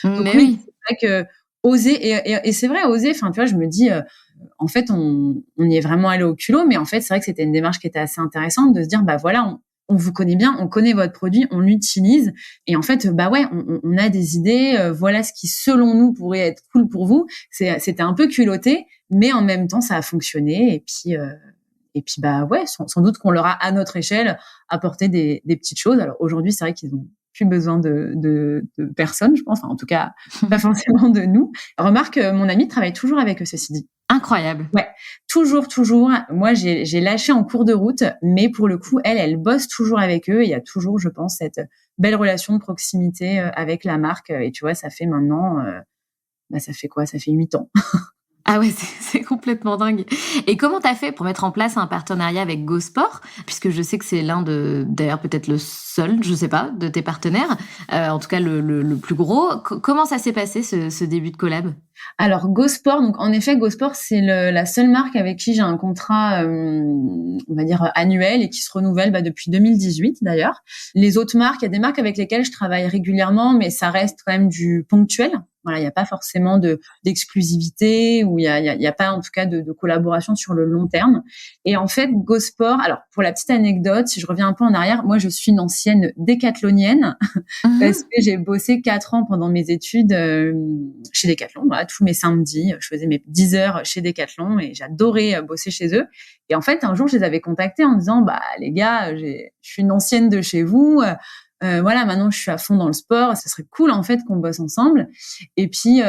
Speaker 2: Donc
Speaker 1: Mais
Speaker 2: oui, c'est vrai que oser et c'est vrai oser. Enfin, tu vois, je me dis. En fait, on y est vraiment allé au culot, mais en fait, c'est vrai que c'était une démarche qui était assez intéressante de se dire, voilà, on vous connaît bien, on connaît votre produit, on l'utilise, et en fait, ouais, on a des idées, voilà ce qui, selon nous, pourrait être cool pour vous. C'était un peu culotté, mais en même temps, ça a fonctionné, et puis, ouais, sans doute qu'on leur a, à notre échelle, apporté des petites choses. Alors aujourd'hui, c'est vrai qu'ils ont plus besoin de personne, je pense. Enfin, en tout cas, pas forcément de nous. Remarque, mon amie travaille toujours avec eux, ceci dit.
Speaker 1: Incroyable.
Speaker 2: Ouais, toujours. Moi, j'ai lâché en cours de route, mais pour le coup, elle bosse toujours avec eux. Et il y a toujours, je pense, cette belle relation de proximité avec la marque. Et tu vois, ça fait maintenant, ça fait quoi? Ça fait 8 ans.
Speaker 1: Ah ouais, c'est complètement dingue. Et comment t'as fait pour mettre en place un partenariat avec GoSport? Puisque je sais que c'est d'ailleurs peut-être le seul, je sais pas, de tes partenaires, en tout cas le plus gros. Comment ça s'est passé ce début de collab?
Speaker 2: Alors GoSport, donc en effet GoSport, c'est la seule marque avec qui j'ai un contrat, on va dire annuel et qui se renouvelle depuis 2018 d'ailleurs. Les autres marques, il y a des marques avec lesquelles je travaille régulièrement, mais ça reste quand même du ponctuel. Voilà, il n'y a pas forcément d'exclusivité ou il y a pas en tout cas de collaboration sur le long terme. Et en fait, GoSport, alors pour la petite anecdote, si je reviens un peu en arrière, moi je suis une ancienne décathlonienne parce que j'ai bossé 4 ans pendant mes études chez Decathlon. Voilà, tous mes samedis, je faisais mes 10 heures chez Decathlon et j'adorais bosser chez eux. Et en fait, un jour, je les avais contactés en disant, les gars, je suis une ancienne de chez vous. Voilà, maintenant je suis à fond dans le sport, ça serait cool en fait qu'on bosse ensemble. Et puis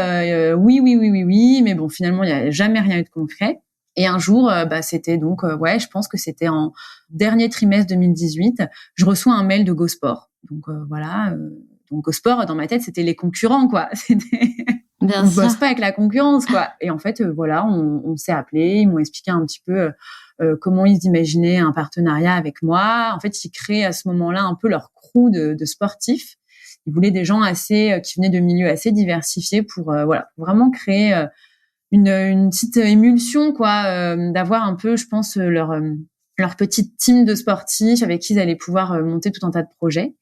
Speaker 2: oui, mais bon, finalement il y a jamais rien eu de concret. Et un jour, c'était donc je pense que c'était en dernier trimestre 2018, je reçois un mail de GoSport. Donc voilà, donc GoSport dans ma tête c'était les concurrents quoi. On bosse pas avec la concurrence quoi. Et en fait voilà, on s'est appelé, ils m'ont expliqué un petit peu comment ils imaginaient un partenariat avec moi. En fait, ils créaient à ce moment-là un peu leur crew de sportifs. Ils voulaient des gens qui venaient de milieux assez diversifiés pour vraiment créer une petite émulsion quoi, d'avoir un peu, je pense, leur petite team de sportifs avec qui ils allaient pouvoir monter tout un tas de projets.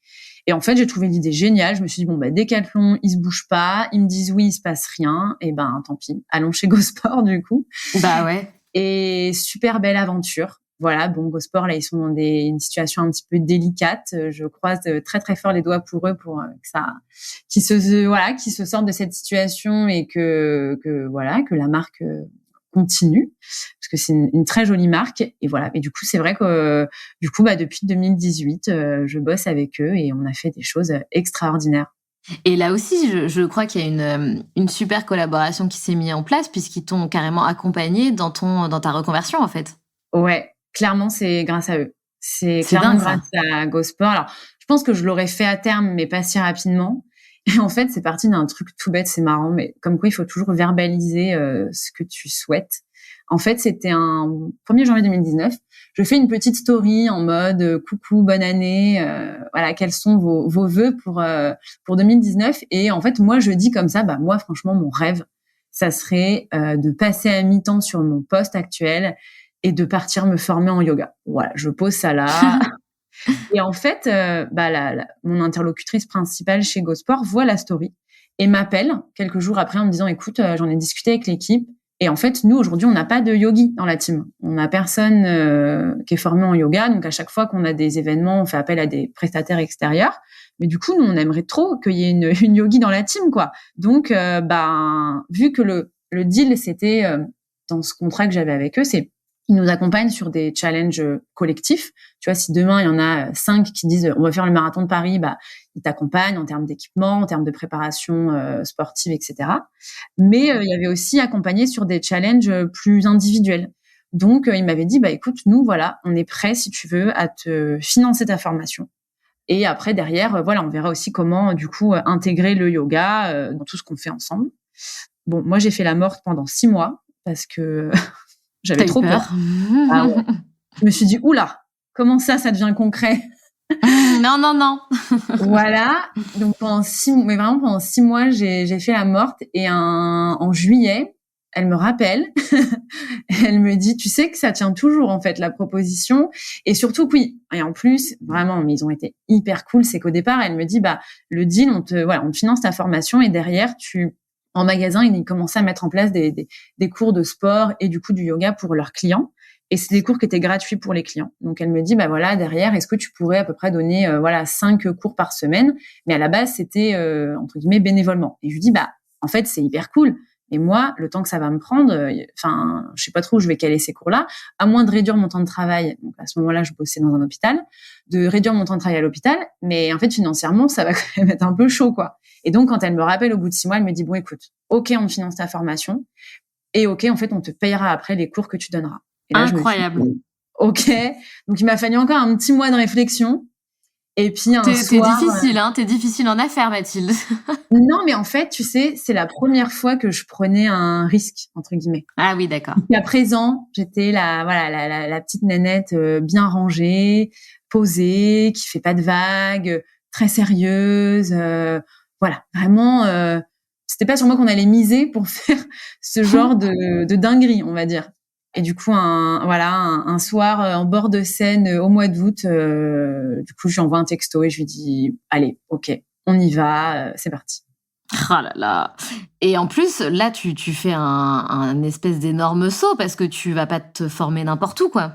Speaker 2: Et en fait, j'ai trouvé l'idée géniale. Je me suis dit, Decathlon, ils se bougent pas. Ils me disent oui, il se passe rien. Et tant pis. Allons chez GoSport, du coup.
Speaker 1: Bah ouais.
Speaker 2: Et super belle aventure. Voilà, GoSport, là, ils sont dans une situation un petit peu délicate. Je croise très, très fort les doigts pour eux pour qu'ils se sortent de cette situation et que la marque continue. Parce que c'est une très jolie marque. Et voilà. Et du coup, c'est vrai que, depuis 2018, je bosse avec eux et on a fait des choses extraordinaires.
Speaker 1: Et là aussi, je crois qu'il y a une super collaboration qui s'est mise en place puisqu'ils t'ont carrément accompagné dans ta reconversion, en fait.
Speaker 2: Ouais, clairement, c'est grâce à eux. C'est clairement
Speaker 1: dingue,
Speaker 2: grâce à GoSport. Alors, je pense que je l'aurais fait à terme, mais pas si rapidement. Et en fait, c'est parti d'un truc tout bête, c'est marrant, mais comme quoi il faut toujours verbaliser ce que tu souhaites. En fait, c'était un 1er janvier 2019. Je fais une petite story en mode coucou, bonne année, voilà, quels sont vos vœux pour 2019. Et en fait, moi, je dis comme ça, moi, franchement, mon rêve, ça serait de passer à mi-temps sur mon poste actuel et de partir me former en yoga. Voilà, je pose ça là. Et en fait, mon interlocutrice principale chez GoSport voit la story et m'appelle quelques jours après en me disant, écoute, j'en ai discuté avec l'équipe. Et en fait, nous, aujourd'hui, on n'a pas de yogi dans la team. On n'a personne qui est formé en yoga. Donc, à chaque fois qu'on a des événements, on fait appel à des prestataires extérieurs. Mais du coup, nous, on aimerait trop qu'il y ait une yogi dans la team, quoi. Donc, vu que le deal, c'était dans ce contrat que j'avais avec eux, c'est Ils nous accompagnent sur des challenges collectifs. Tu vois, si demain, il y en a 5 qui disent on va faire le marathon de Paris, ils t'accompagnent en termes d'équipement, en termes de préparation sportive, etc. Mais il y avait aussi accompagné sur des challenges plus individuels. Donc, il m'avait dit, écoute, nous, voilà, on est prêts, si tu veux, à te financer ta formation. Et après, derrière, voilà, on verra aussi comment, du coup, intégrer le yoga dans tout ce qu'on fait ensemble. Bon, moi, j'ai fait la morte pendant 6 mois parce que j'avais trop peur. Ah ouais. Je me suis dit, oula, comment ça devient concret?
Speaker 1: Non.
Speaker 2: Voilà. Donc pendant 6 mois, j'ai fait la morte et en juillet, elle me rappelle, elle me dit, tu sais que ça tient toujours en fait la proposition et surtout que oui. Et en plus, vraiment, mais ils ont été hyper cool. C'est qu'au départ, elle me dit, le deal, on te finance ta formation et derrière, en magasin, ils commençaient à mettre en place des cours de sport et du coup du yoga pour leurs clients. Et c'est des cours qui étaient gratuits pour les clients. Donc, elle me dit, voilà, derrière, est-ce que tu pourrais à peu près donner, 5 cours par semaine? Mais à la base, c'était, entre guillemets, bénévolement. Et je lui dis, en fait, c'est hyper cool. Et moi, le temps que ça va me prendre, je sais pas trop où je vais caler ces cours-là, à moins de réduire mon temps de travail. Donc, à ce moment-là, je bossais dans un hôpital, de réduire mon temps de travail à l'hôpital. Mais en fait, financièrement, ça va quand même être un peu chaud, quoi. Et donc, quand elle me rappelle au bout de 6 mois, elle me dit, bon, écoute, OK, on te finance ta formation. Et OK, en fait, on te payera après les cours que tu donneras. Et là,
Speaker 1: incroyable.
Speaker 2: OK. Donc, il m'a fallu encore un petit mois de réflexion. Et puis, un soir...
Speaker 1: T'es difficile en affaires, Mathilde.
Speaker 2: Non, mais en fait, tu sais, c'est la première fois que je prenais un risque, entre guillemets.
Speaker 1: Ah oui, d'accord.
Speaker 2: Et à présent, j'étais la petite nénette bien rangée, posée, qui fait pas de vagues, très sérieuse. Voilà, vraiment, c'était pas sur moi qu'on allait miser pour faire ce genre de dinguerie, on va dire. Et du coup, un soir en bord de Seine au mois d'août, du coup, je lui envoie un texto et je lui dis, allez, OK, on y va, c'est parti.
Speaker 1: Oh là là. Et en plus, là, tu fais un espèce d'énorme saut parce que tu vas pas te former n'importe où, quoi.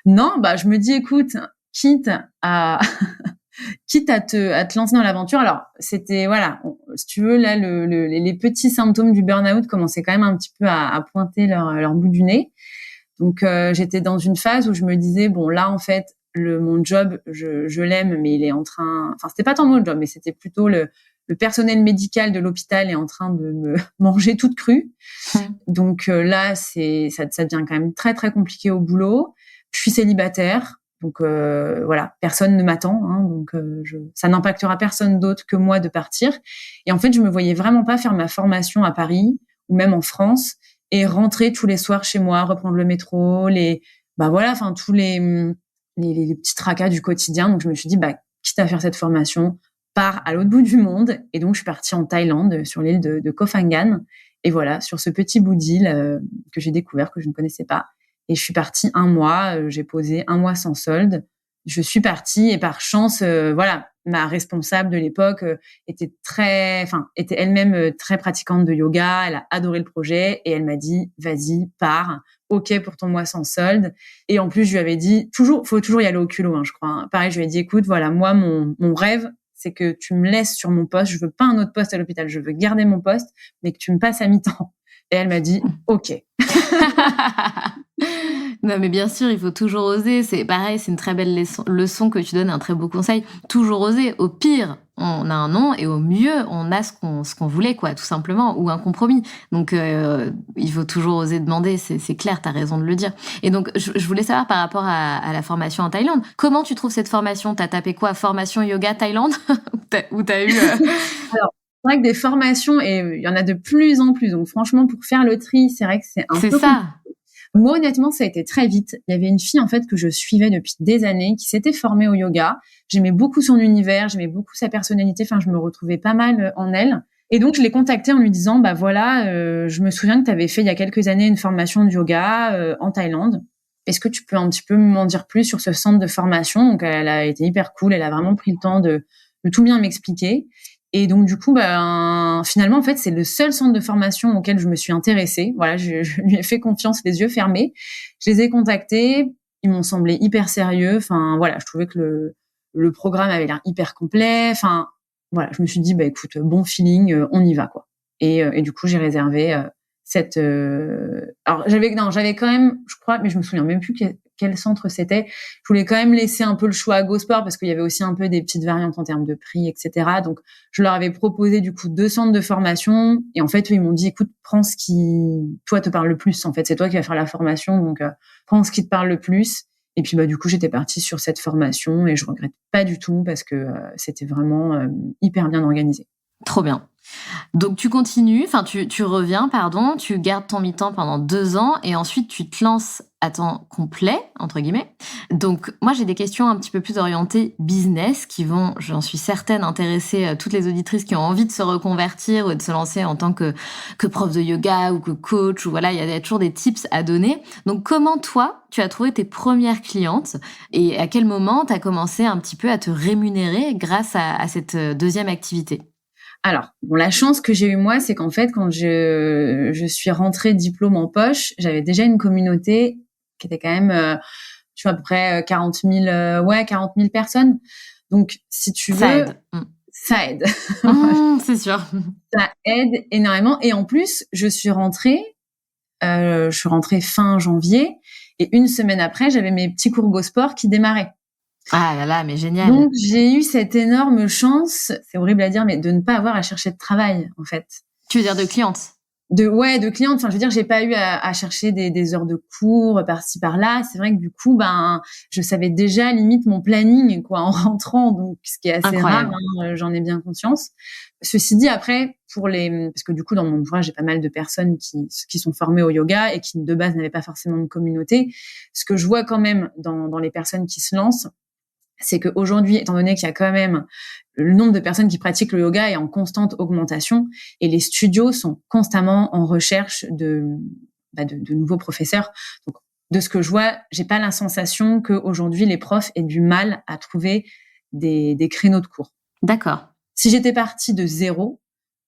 Speaker 2: Non, je me dis, écoute, quitte à te lancer dans l'aventure. Alors, c'était, si tu veux, là, les petits symptômes du burn-out commençaient quand même un petit peu à pointer leur bout du nez. Donc, j'étais dans une phase où je me disais, bon, là, en fait, mon job, je l'aime, mais il est en train... Enfin, c'était pas tant mon job, mais c'était plutôt le personnel médical de l'hôpital est en train de me manger toute crue. Donc là, ça devient quand même très, très compliqué au boulot. Je suis célibataire. Donc personne ne m'attend, hein, donc ça n'impactera personne d'autre que moi de partir. Et en fait, je me voyais vraiment pas faire ma formation à Paris ou même en France et rentrer tous les soirs chez moi, reprendre le métro, tous les petits tracas du quotidien. Donc je me suis dit, quitte à faire cette formation, pars à l'autre bout du monde. Et donc je suis partie en Thaïlande, sur l'île de Koh Phangan. Et voilà, sur ce petit bout d'île que j'ai découvert, que je ne connaissais pas. Et je suis partie 1 mois, j'ai posé 1 mois sans solde. Je suis partie et par chance, ma responsable de l'époque était elle-même très pratiquante de yoga. Elle a adoré le projet et elle m'a dit, vas-y, pars. OK pour ton mois sans solde. Et en plus, je lui avais dit, faut toujours y aller au culot, hein, je crois. Hein. Pareil, je lui ai dit, écoute, voilà, moi, mon rêve, c'est que tu me laisses sur mon poste. Je veux pas un autre poste à l'hôpital. Je veux garder mon poste, mais que tu me passes à mi-temps. Et elle m'a dit, OK.
Speaker 1: Non, mais bien sûr, il faut toujours oser. C'est pareil, c'est une très belle leçon que tu donnes, un très beau conseil. Toujours oser. Au pire, on a un non, et au mieux, on a ce qu'on voulait, quoi, tout simplement, ou un compromis. Donc, il faut toujours oser demander. C'est clair, t'as raison de le dire. Et donc, je voulais savoir par rapport à la formation en Thaïlande. Comment tu trouves cette formation? T'as tapé quoi? Formation yoga Thaïlande? Ou t'as eu...
Speaker 2: Alors, c'est vrai que des formations, et il y en a de plus en plus. Donc, franchement, pour faire le tri, c'est vrai que c'est un peu...
Speaker 1: C'est ça.
Speaker 2: Moi, honnêtement, ça a été très vite. Il y avait une fille, en fait, que je suivais depuis des années, qui s'était formée au yoga. J'aimais beaucoup son univers, j'aimais beaucoup sa personnalité. Enfin, je me retrouvais pas mal en elle. Et donc, je l'ai contactée en lui disant, je me souviens que tu avais fait il y a quelques années une formation de yoga en Thaïlande. Est-ce que tu peux un petit peu m'en dire plus sur ce centre de formation? Donc, elle a été hyper cool. Elle a vraiment pris le temps de tout bien m'expliquer. Et donc, du coup, finalement, en fait, c'est le seul centre de formation auquel je me suis intéressée. Voilà, je lui ai fait confiance, les yeux fermés. Je les ai contactés. Ils m'ont semblé hyper sérieux. Enfin, voilà, je trouvais que le programme avait l'air hyper complet. Enfin, voilà, je me suis dit, écoute, bon feeling, on y va, quoi. Et du coup, j'ai réservé Alors j'avais quand même, je crois, mais je me souviens même plus quel centre c'était. Je voulais quand même laisser un peu le choix à GoSport parce qu'il y avait aussi un peu des petites variantes en termes de prix, etc. Donc je leur avais proposé du coup 2 centres de formation et en fait eux, ils m'ont dit écoute, prends ce qui toi te parle le plus. En fait, c'est toi qui vas faire la formation, donc prends ce qui te parle le plus. Et puis du coup j'étais partie sur cette formation et je regrette pas du tout parce que c'était vraiment hyper bien organisé.
Speaker 1: Trop bien. Donc tu continues, tu reviens, pardon, tu gardes ton mi-temps pendant 2 ans et ensuite tu te lances à temps complet, entre guillemets. Donc moi j'ai des questions un petit peu plus orientées business qui vont, j'en suis certaine, intéresser toutes les auditrices qui ont envie de se reconvertir ou de se lancer en tant que prof de yoga ou que coach, ou voilà, il y a toujours des tips à donner. Donc comment toi, tu as trouvé tes premières clientes et à quel moment tu as commencé un petit peu à te rémunérer grâce à cette deuxième activité?
Speaker 2: Alors, la chance que j'ai eue moi, c'est qu'en fait, quand je suis rentrée diplôme en poche, j'avais déjà une communauté qui était quand même, tu vois, à peu près 40 000 personnes. Donc, si tu
Speaker 1: Ça
Speaker 2: veux,
Speaker 1: aide.
Speaker 2: ça aide.
Speaker 1: C'est sûr.
Speaker 2: Ça aide énormément. Et en plus, je suis rentrée fin janvier et une semaine après, j'avais mes petits cours GoSport qui démarraient.
Speaker 1: Ah là là, mais génial.
Speaker 2: Donc, j'ai eu cette énorme chance, c'est horrible à dire, mais de ne pas avoir à chercher de travail, en fait.
Speaker 1: Tu veux dire de clientes?
Speaker 2: De clientes. Enfin, je veux dire, j'ai pas eu à chercher des heures de cours par-ci, par-là. C'est vrai que du coup, je savais déjà limite mon planning, quoi, en rentrant. Donc, ce qui est assez
Speaker 1: Incroyable.
Speaker 2: rare, hein, j'en ai bien conscience. Ceci dit, après, parce que du coup, dans mon entourage, j'ai pas mal de personnes qui sont formées au yoga et qui, de base, n'avaient pas forcément de communauté. Ce que je vois quand même dans les personnes qui se lancent, c'est qu'aujourd'hui, étant donné qu'il y a quand même le nombre de personnes qui pratiquent le yoga est en constante augmentation et les studios sont constamment en recherche de nouveaux professeurs. Donc, de ce que je vois, j'ai pas la sensation qu'aujourd'hui les profs aient du mal à trouver des créneaux de cours.
Speaker 1: D'accord.
Speaker 2: Si j'étais partie de zéro,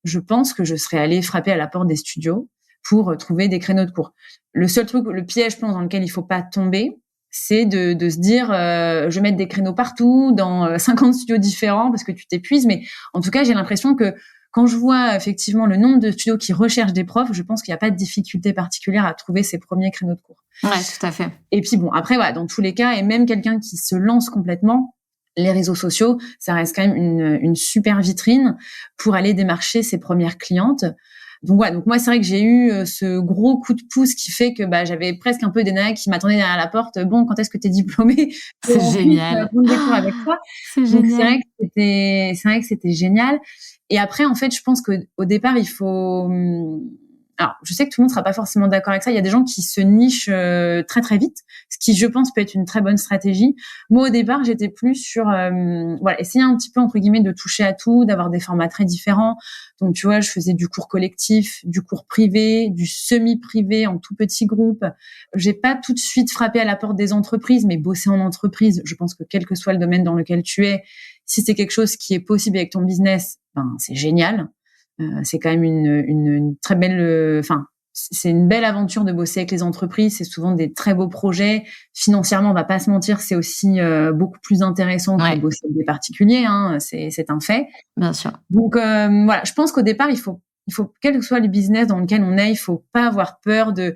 Speaker 2: je pense que je serais allée frapper à la porte des studios pour trouver des créneaux de cours. Le seul truc, le piège, je pense, dans lequel il faut pas tomber, c'est de se dire je vais mettre des créneaux partout dans 50 studios différents parce que tu t'épuises. Mais en tout cas, j'ai l'impression que quand je vois effectivement le nombre de studios qui recherchent des profs, je pense qu'il n'y a pas de difficulté particulière à trouver ces premiers créneaux de cours.
Speaker 1: Ouais, tout à fait.
Speaker 2: Et puis bon, après, voilà, dans tous les cas, et même quelqu'un qui se lance complètement, les réseaux sociaux, ça reste quand même une super vitrine pour aller démarcher ses premières clientes. Donc voilà, donc moi c'est vrai que j'ai eu ce gros coup de pouce qui fait que j'avais presque un peu des nanas qui m'attendaient derrière la porte. Bon, quand est-ce que t'es diplômée?
Speaker 1: C'est génial.
Speaker 2: Prendre des cours avec toi.
Speaker 1: C'est
Speaker 2: Donc
Speaker 1: génial.
Speaker 2: c'est vrai que c'était génial. Et après en fait, je pense que au départ il faut alors, je sais que tout le monde sera pas forcément d'accord avec ça. Il y a des gens qui se nichent très très vite, ce qui, je pense, peut être une très bonne stratégie. Moi, au départ, j'étais plus sur essayer un petit peu entre guillemets de toucher à tout, d'avoir des formats très différents. Donc, tu vois, je faisais du cours collectif, du cours privé, du semi-privé en tout petit groupe. J'ai pas tout de suite frappé à la porte des entreprises, mais bosser en entreprise, je pense que quel que soit le domaine dans lequel tu es, si c'est quelque chose qui est possible avec ton business, c'est génial. C'est quand même une très belle, c'est une belle aventure de bosser avec les entreprises. C'est souvent des très beaux projets. Financièrement, on va pas se mentir, c'est aussi beaucoup plus intéressant que bosser avec des particuliers. Hein, c'est un fait.
Speaker 1: Bien sûr.
Speaker 2: Donc voilà, je pense qu'au départ, il faut quel que soit le business dans lequel on est, il faut pas avoir peur de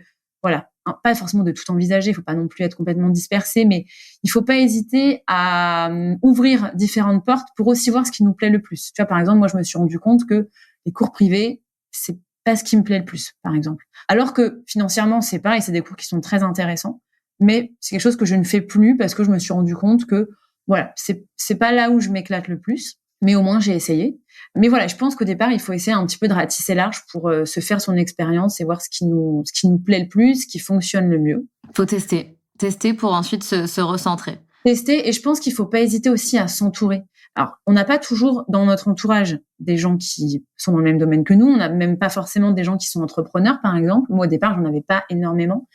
Speaker 2: pas forcément de tout envisager. Il faut pas non plus être complètement dispersé, mais il faut pas hésiter à ouvrir différentes portes pour aussi voir ce qui nous plaît le plus. Tu vois, par exemple, moi, je me suis rendu compte que les cours privés, c'est pas ce qui me plaît le plus, par exemple. Alors que financièrement, c'est pareil, c'est des cours qui sont très intéressants, mais c'est quelque chose que je ne fais plus parce que je me suis rendu compte que voilà, c'est pas là où je m'éclate le plus, mais au moins j'ai essayé. Mais voilà, je pense qu'au départ, il faut essayer un petit peu de ratisser large pour se faire son expérience et voir ce qui nous plaît le plus, ce qui fonctionne le mieux.
Speaker 1: Faut tester pour ensuite se recentrer.
Speaker 2: Tester, et je pense qu'il faut pas hésiter aussi à s'entourer. Alors, on n'a pas toujours dans notre entourage des gens qui sont dans le même domaine que nous. On n'a même pas forcément des gens qui sont entrepreneurs, par exemple. Moi, au départ, j'en avais pas énormément.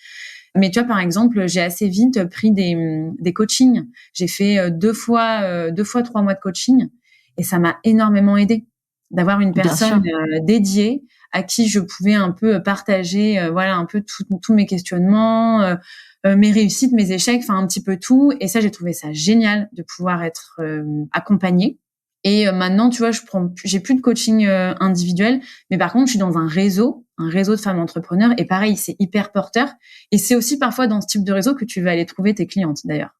Speaker 2: Mais tu vois, par exemple, j'ai assez vite pris des coachings. J'ai fait 2 fois 3 mois de coaching et ça m'a énormément aidé d'avoir une personne dédiée à qui je pouvais un peu partager, un peu tous mes questionnements, mes réussites, mes échecs, enfin un petit peu tout. Et ça, j'ai trouvé ça génial de pouvoir être accompagnée. Et maintenant, tu vois, j'ai plus de coaching individuel, mais par contre, je suis dans un réseau un réseau de femmes entrepreneurs. Et pareil, c'est hyper porteur. Et c'est aussi parfois dans ce type de réseau que tu vas aller trouver tes clientes, d'ailleurs.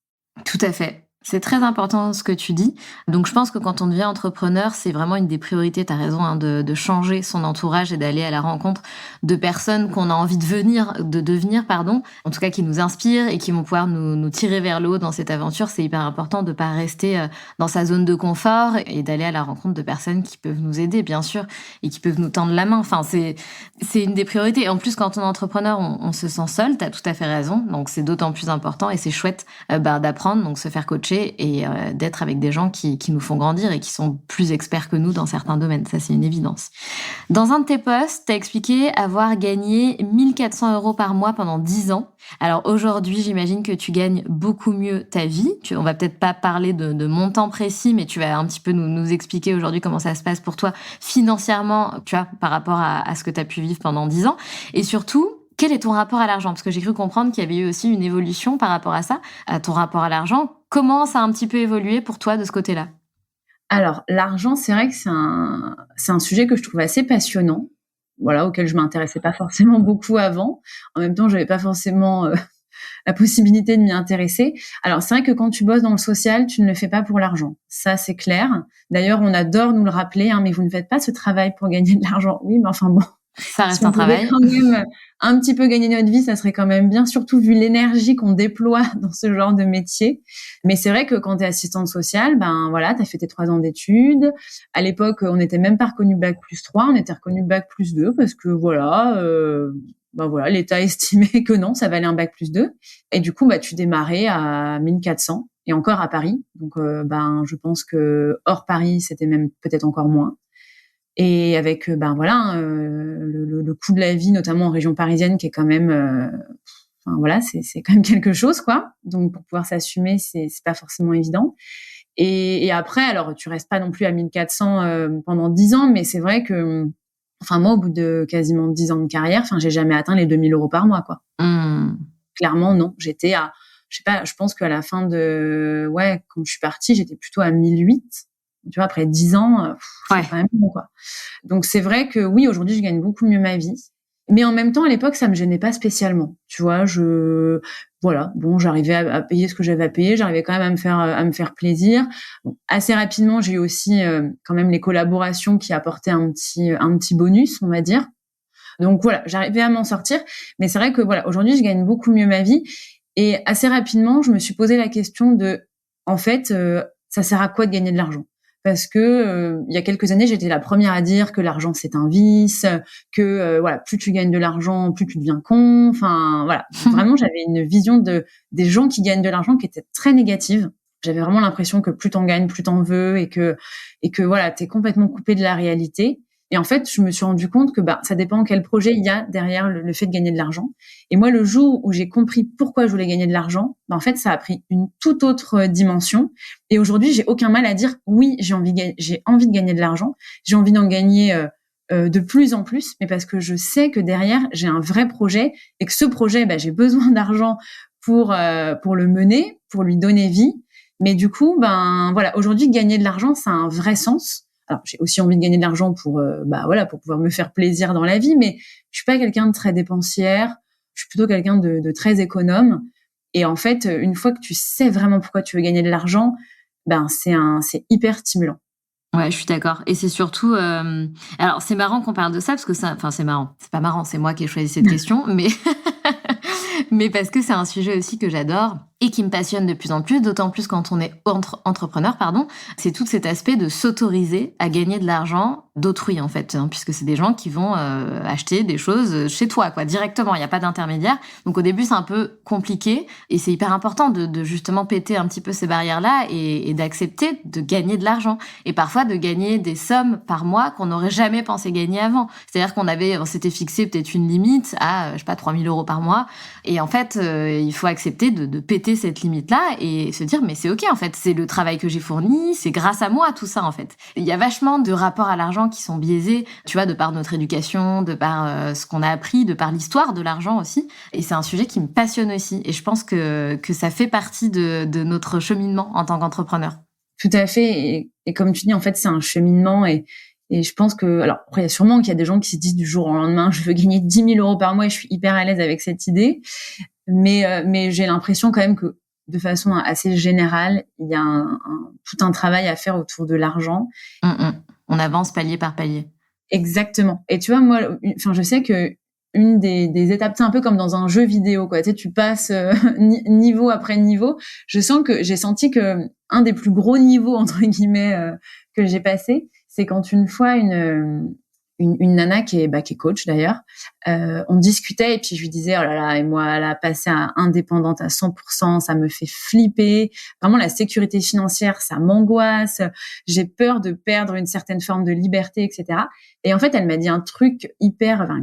Speaker 1: Tout à fait. C'est très important ce que tu dis. Donc, je pense que quand on devient entrepreneur, c'est vraiment une des priorités, tu as raison, hein, de changer son entourage et d'aller à la rencontre de personnes qu'on a envie de devenir, en tout cas qui nous inspirent et qui vont pouvoir nous tirer vers le haut dans cette aventure. C'est hyper important de ne pas rester dans sa zone de confort et d'aller à la rencontre de personnes qui peuvent nous aider, bien sûr, et qui peuvent nous tendre la main. Enfin, c'est une des priorités. Et en plus, quand on est entrepreneur, on se sent seul, tu as tout à fait raison. Donc, c'est d'autant plus important et c'est chouette d'apprendre, donc se faire coacher et d'être avec des gens qui nous font grandir et qui sont plus experts que nous dans certains domaines. Ça, c'est une évidence. Dans un de tes posts, tu as expliqué avoir gagné 1 400 € par mois pendant 10 ans. Alors aujourd'hui, j'imagine que tu gagnes beaucoup mieux ta vie. On va peut-être pas parler de montant précis, mais tu vas un petit peu nous expliquer aujourd'hui comment ça se passe pour toi financièrement, tu vois, par rapport à ce que tu as pu vivre pendant 10 ans. Et surtout, quel est ton rapport à l'argent? Parce que j'ai cru comprendre qu'il y avait eu aussi une évolution par rapport à ça, à ton rapport à l'argent. Comment ça a un petit peu évolué pour toi de ce côté-là?
Speaker 2: Alors, l'argent, c'est vrai que c'est un sujet que je trouve assez passionnant, voilà, auquel je m'intéressais pas forcément beaucoup avant. En même temps, j'avais pas forcément la possibilité de m'y intéresser. Alors, c'est vrai que quand tu bosses dans le social, tu ne le fais pas pour l'argent. Ça, c'est clair. D'ailleurs, on adore nous le rappeler, hein, mais vous ne faites pas ce travail pour gagner de l'argent. Oui, mais enfin bon.
Speaker 1: Ça reste
Speaker 2: Si on
Speaker 1: un travail.
Speaker 2: quand même un petit peu gagner notre vie, ça serait quand même bien, surtout vu l'énergie qu'on déploie dans ce genre de métier. Mais c'est vrai que quand tu es assistante sociale, ben voilà, tu as fait tes 3 ans d'études. À l'époque, on n'était même pas reconnu bac+3, on était reconnu bac+2 parce que voilà, ben voilà, l'État estimait que non, ça valait un bac+2. Et du coup, bah tu démarrais à 1 400 et encore à Paris. Donc ben je pense que hors Paris, c'était même peut-être encore moins. Et avec ben voilà le coût de la vie, notamment en région parisienne, qui est quand même enfin voilà, c'est quand même quelque chose, quoi. Donc pour pouvoir s'assumer, c'est pas forcément évident. Et après, alors tu restes pas non plus à 1 400 pendant 10 ans, mais c'est vrai que enfin moi, au bout de quasiment 10 ans de carrière, enfin j'ai jamais atteint les 2 000 € par mois, quoi. Clairement non, j'étais à, je sais pas, je pense qu'à la fin de quand je suis partie, j'étais plutôt à 1 800. Tu vois, après 10 ans, c'est quand même bon, quoi. Donc c'est vrai que oui, aujourd'hui, je gagne beaucoup mieux ma vie. Mais en même temps, à l'époque, ça me gênait pas spécialement. Tu vois, voilà, bon, j'arrivais à payer ce que j'avais à payer, j'arrivais quand même à me faire plaisir. Bon, assez rapidement, j'ai eu aussi quand même les collaborations qui apportaient un petit bonus, on va dire. Donc voilà, j'arrivais à m'en sortir. Mais c'est vrai que voilà, aujourd'hui, je gagne beaucoup mieux ma vie. Et assez rapidement, je me suis posé la question de, en fait, ça sert à quoi de gagner de l'argent? Parce que il y a quelques années, j'étais la première à dire que l'argent c'est un vice, que voilà, plus tu gagnes de l'argent, plus tu deviens con. Enfin voilà, vraiment j'avais une vision des gens qui gagnent de l'argent qui était très négative. J'avais vraiment l'impression que plus t'en gagnes, plus t'en veux, et que voilà, t'es complètement coupé de la réalité. Et en fait, je me suis rendu compte que ça dépend quel projet il y a derrière le fait de gagner de l'argent. Et moi, le jour où j'ai compris pourquoi je voulais gagner de l'argent, en fait, ça a pris une toute autre dimension. Et aujourd'hui, j'ai aucun mal à dire oui, j'ai envie de gagner de l'argent. J'ai envie d'en gagner de plus en plus, mais parce que je sais que derrière, j'ai un vrai projet et que ce projet, j'ai besoin d'argent pour le mener, pour lui donner vie. Mais du coup, voilà, aujourd'hui, gagner de l'argent, ça a un vrai sens. Alors, j'ai aussi envie de gagner de l'argent pour pour pouvoir me faire plaisir dans la vie, mais je suis pas quelqu'un de très dépensière. Je suis plutôt quelqu'un de très économe. Et en fait, une fois que tu sais vraiment pourquoi tu veux gagner de l'argent, c'est hyper stimulant.
Speaker 1: Ouais, je suis d'accord. Et c'est surtout, alors c'est marrant qu'on parle de ça parce que c'est marrant. C'est pas marrant, c'est moi qui ai choisi cette question, mais parce que c'est un sujet aussi que j'adore et qui me passionne de plus en plus, d'autant plus quand on est entrepreneur, c'est tout cet aspect de s'autoriser à gagner de l'argent d'autrui, en fait, hein, puisque c'est des gens qui vont acheter des choses chez toi, quoi, directement, il n'y a pas d'intermédiaire. Donc au début, c'est un peu compliqué et c'est hyper important de justement péter un petit peu ces barrières-là et d'accepter de gagner de l'argent. Et parfois de gagner des sommes par mois qu'on n'aurait jamais pensé gagner avant. C'est-à-dire on s'était fixé peut-être une limite à, 3 000 € par mois. Et en fait, il faut accepter de péter cette limite-là et se dire, mais c'est ok, en fait, c'est le travail que j'ai fourni, c'est grâce à moi, tout ça, en fait. Il y a vachement de rapports à l'argent qui sont biaisés, tu vois, de par notre éducation, de par ce qu'on a appris, de par l'histoire de l'argent aussi. Et c'est un sujet qui me passionne aussi. Et je pense que ça fait partie de notre cheminement en tant qu'entrepreneur.
Speaker 2: Tout à fait. Et comme tu dis, en fait, c'est un cheminement et Et je pense que, alors après, il y a sûrement qu'il y a des gens qui se disent du jour au lendemain, je veux gagner 10 000 euros par mois et je suis hyper à l'aise avec cette idée. Mais j'ai l'impression quand même que de façon assez générale, il y a tout un travail à faire autour de l'argent.
Speaker 1: On avance palier par palier.
Speaker 2: Exactement. Et tu vois, moi, je sais que une des étapes, c'est un peu comme dans un jeu vidéo, quoi. Tu sais, tu passes niveau après niveau. J'ai senti que un des plus gros niveaux entre guillemets que j'ai passé, c'est quand une fois une nana qui est coach d'ailleurs, on discutait et puis je lui disais oh là là, et moi là passer à indépendante à 100%, ça me fait flipper. Vraiment la sécurité financière, ça m'angoisse. J'ai peur de perdre une certaine forme de liberté, etc. Et en fait, elle m'a dit un truc que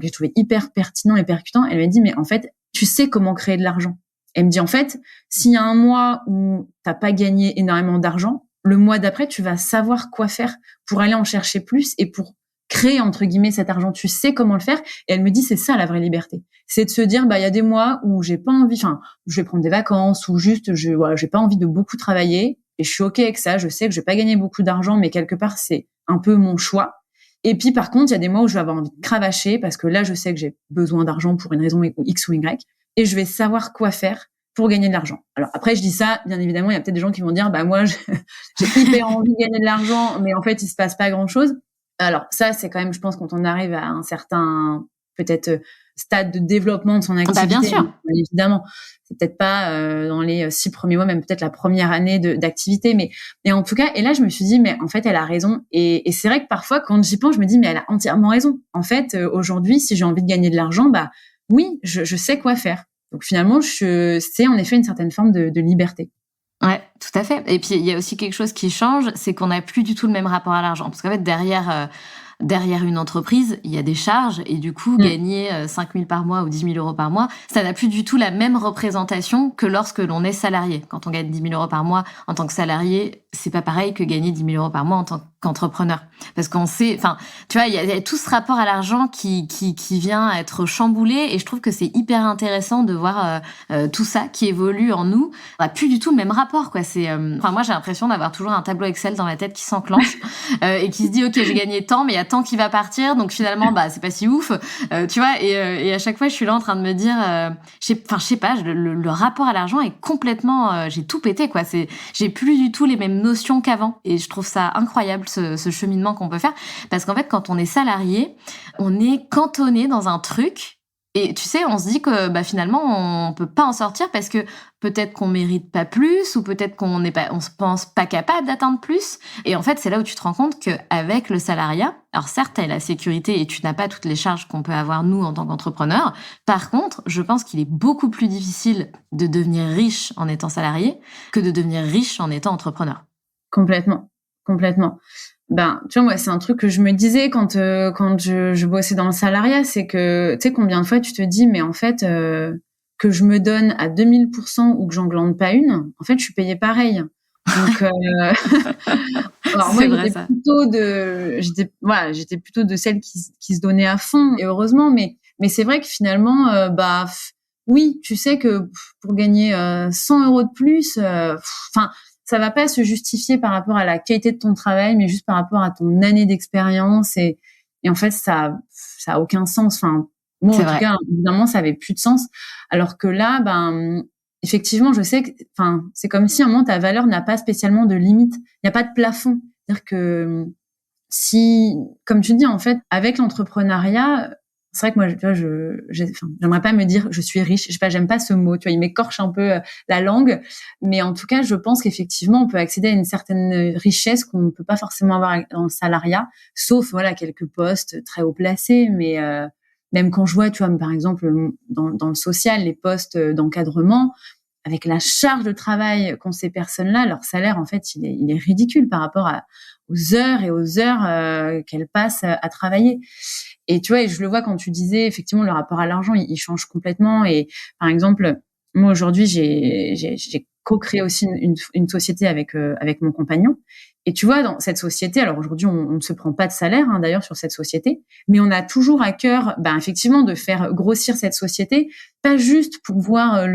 Speaker 2: j'ai trouvé hyper pertinent et percutant. Elle m'a dit mais en fait, tu sais comment créer de l'argent. Elle me dit en fait, s'il y a un mois où t'as pas gagné énormément d'argent, le mois d'après, tu vas savoir quoi faire pour aller en chercher plus et pour créer, entre guillemets, cet argent. Tu sais comment le faire. Et elle me dit, c'est ça, la vraie liberté. C'est de se dire, il y a des mois où j'ai pas envie, je vais prendre des vacances ou juste, j'ai pas envie de beaucoup travailler et je suis OK avec ça. Je sais que je vais pas gagner beaucoup d'argent, mais quelque part, c'est un peu mon choix. Et puis, par contre, il y a des mois où je vais avoir envie de cravacher parce que là, je sais que j'ai besoin d'argent pour une raison X ou Y et je vais savoir quoi faire pour gagner de l'argent. Alors après, je dis ça, bien évidemment, il y a peut-être des gens qui vont dire, moi, j'ai hyper envie de gagner de l'argent, mais en fait, il se passe pas grand-chose. Alors ça, c'est quand même, je pense, quand on arrive à un certain, peut-être, stade de développement de son activité.
Speaker 1: Bien sûr.
Speaker 2: Bien évidemment, c'est peut-être pas dans les 6 premiers mois, même peut-être la première année d'activité, mais en tout cas, et là, je me suis dit, mais en fait, elle a raison. Et c'est vrai que parfois, quand j'y pense, je me dis, mais elle a entièrement raison. En fait, aujourd'hui, si j'ai envie de gagner de l'argent, oui, je sais quoi faire. Donc finalement, c'est en effet une certaine forme de liberté.
Speaker 1: Ouais, tout à fait. Et puis, il y a aussi quelque chose qui change, c'est qu'on n'a plus du tout le même rapport à l'argent. Parce qu'en fait, derrière une entreprise, il y a des charges et du coup, gagner 5 000 par mois ou 10 000 euros par mois, ça n'a plus du tout la même représentation que lorsque l'on est salarié. Quand on gagne 10 000 euros par mois en tant que salarié, c'est pas pareil que gagner 10 000 euros par mois en tant qu'entrepreneur. Parce qu'on sait, tu vois, il y a tout ce rapport à l'argent qui vient être chamboulé et je trouve que c'est hyper intéressant de voir tout ça qui évolue en nous. On n'a plus du tout le même rapport, quoi. Moi, j'ai l'impression d'avoir toujours un tableau Excel dans la tête qui s'enclenche et qui se dit, OK, j'ai gagné tant, mais il y a tant qui va partir, donc finalement, c'est pas si ouf, tu vois. Et à chaque fois, je suis là en train de me dire, je sais pas, le rapport à l'argent est complètement, j'ai tout pété, quoi. J'ai plus du tout les mêmes notions qu'avant, et je trouve ça incroyable ce cheminement qu'on peut faire, parce qu'en fait, quand on est salarié, on est cantonné dans un truc. Et tu sais, on se dit que finalement, on peut pas en sortir parce que peut-être qu'on mérite pas plus ou peut-être qu'on se pense pas capable d'atteindre plus. Et en fait, c'est là où tu te rends compte qu'avec le salariat, alors certes, tu as la sécurité et tu n'as pas toutes les charges qu'on peut avoir nous en tant qu'entrepreneurs. Par contre, je pense qu'il est beaucoup plus difficile de devenir riche en étant salarié que de devenir riche en étant entrepreneur.
Speaker 2: Complètement. Tu vois, moi, c'est un truc que je me disais quand je bossais dans le salariat, c'est que, tu sais, combien de fois tu te dis, mais en fait, que je me donne à 2000% ou que j'en glande pas une, en fait, je suis payée pareil. Donc, alors moi, j'étais plutôt de celles qui se donnaient à fond, et heureusement, mais c'est vrai que finalement, oui, tu sais que pour gagner 100 euros de plus, ça va pas se justifier par rapport à la qualité de ton travail, mais juste par rapport à ton année d'expérience. Et en fait, ça a aucun sens. Moi, en tout cas, évidemment, ça avait plus de sens. Alors que là, effectivement, je sais que, c'est comme si à un moment, ta valeur n'a pas spécialement de limite. Il n'y a pas de plafond. C'est-à-dire que si, comme tu dis, en fait, avec l'entrepreneuriat, c'est vrai que moi, tu vois, j'aimerais pas me dire je suis riche. Je sais pas, j'aime pas ce mot. Tu vois, il m'écorche un peu la langue. Mais en tout cas, je pense qu'effectivement, on peut accéder à une certaine richesse qu'on ne peut pas forcément avoir dans le salariat, sauf quelques postes très haut placés. Mais même quand je vois, tu vois, par exemple, dans le social, les postes d'encadrement, avec la charge de travail qu'ont ces personnes-là, leur salaire, en fait, il est ridicule par rapport aux heures qu'elles passent à travailler. Et tu vois, et je le vois quand tu disais, effectivement, le rapport à l'argent, il change complètement. Et par exemple, moi, aujourd'hui, j'ai co-créé aussi une société avec mon compagnon. Et tu vois, dans cette société, alors aujourd'hui, on ne se prend pas de salaire, d'ailleurs, sur cette société, mais on a toujours à cœur, effectivement, de faire grossir cette société, pas juste pour voir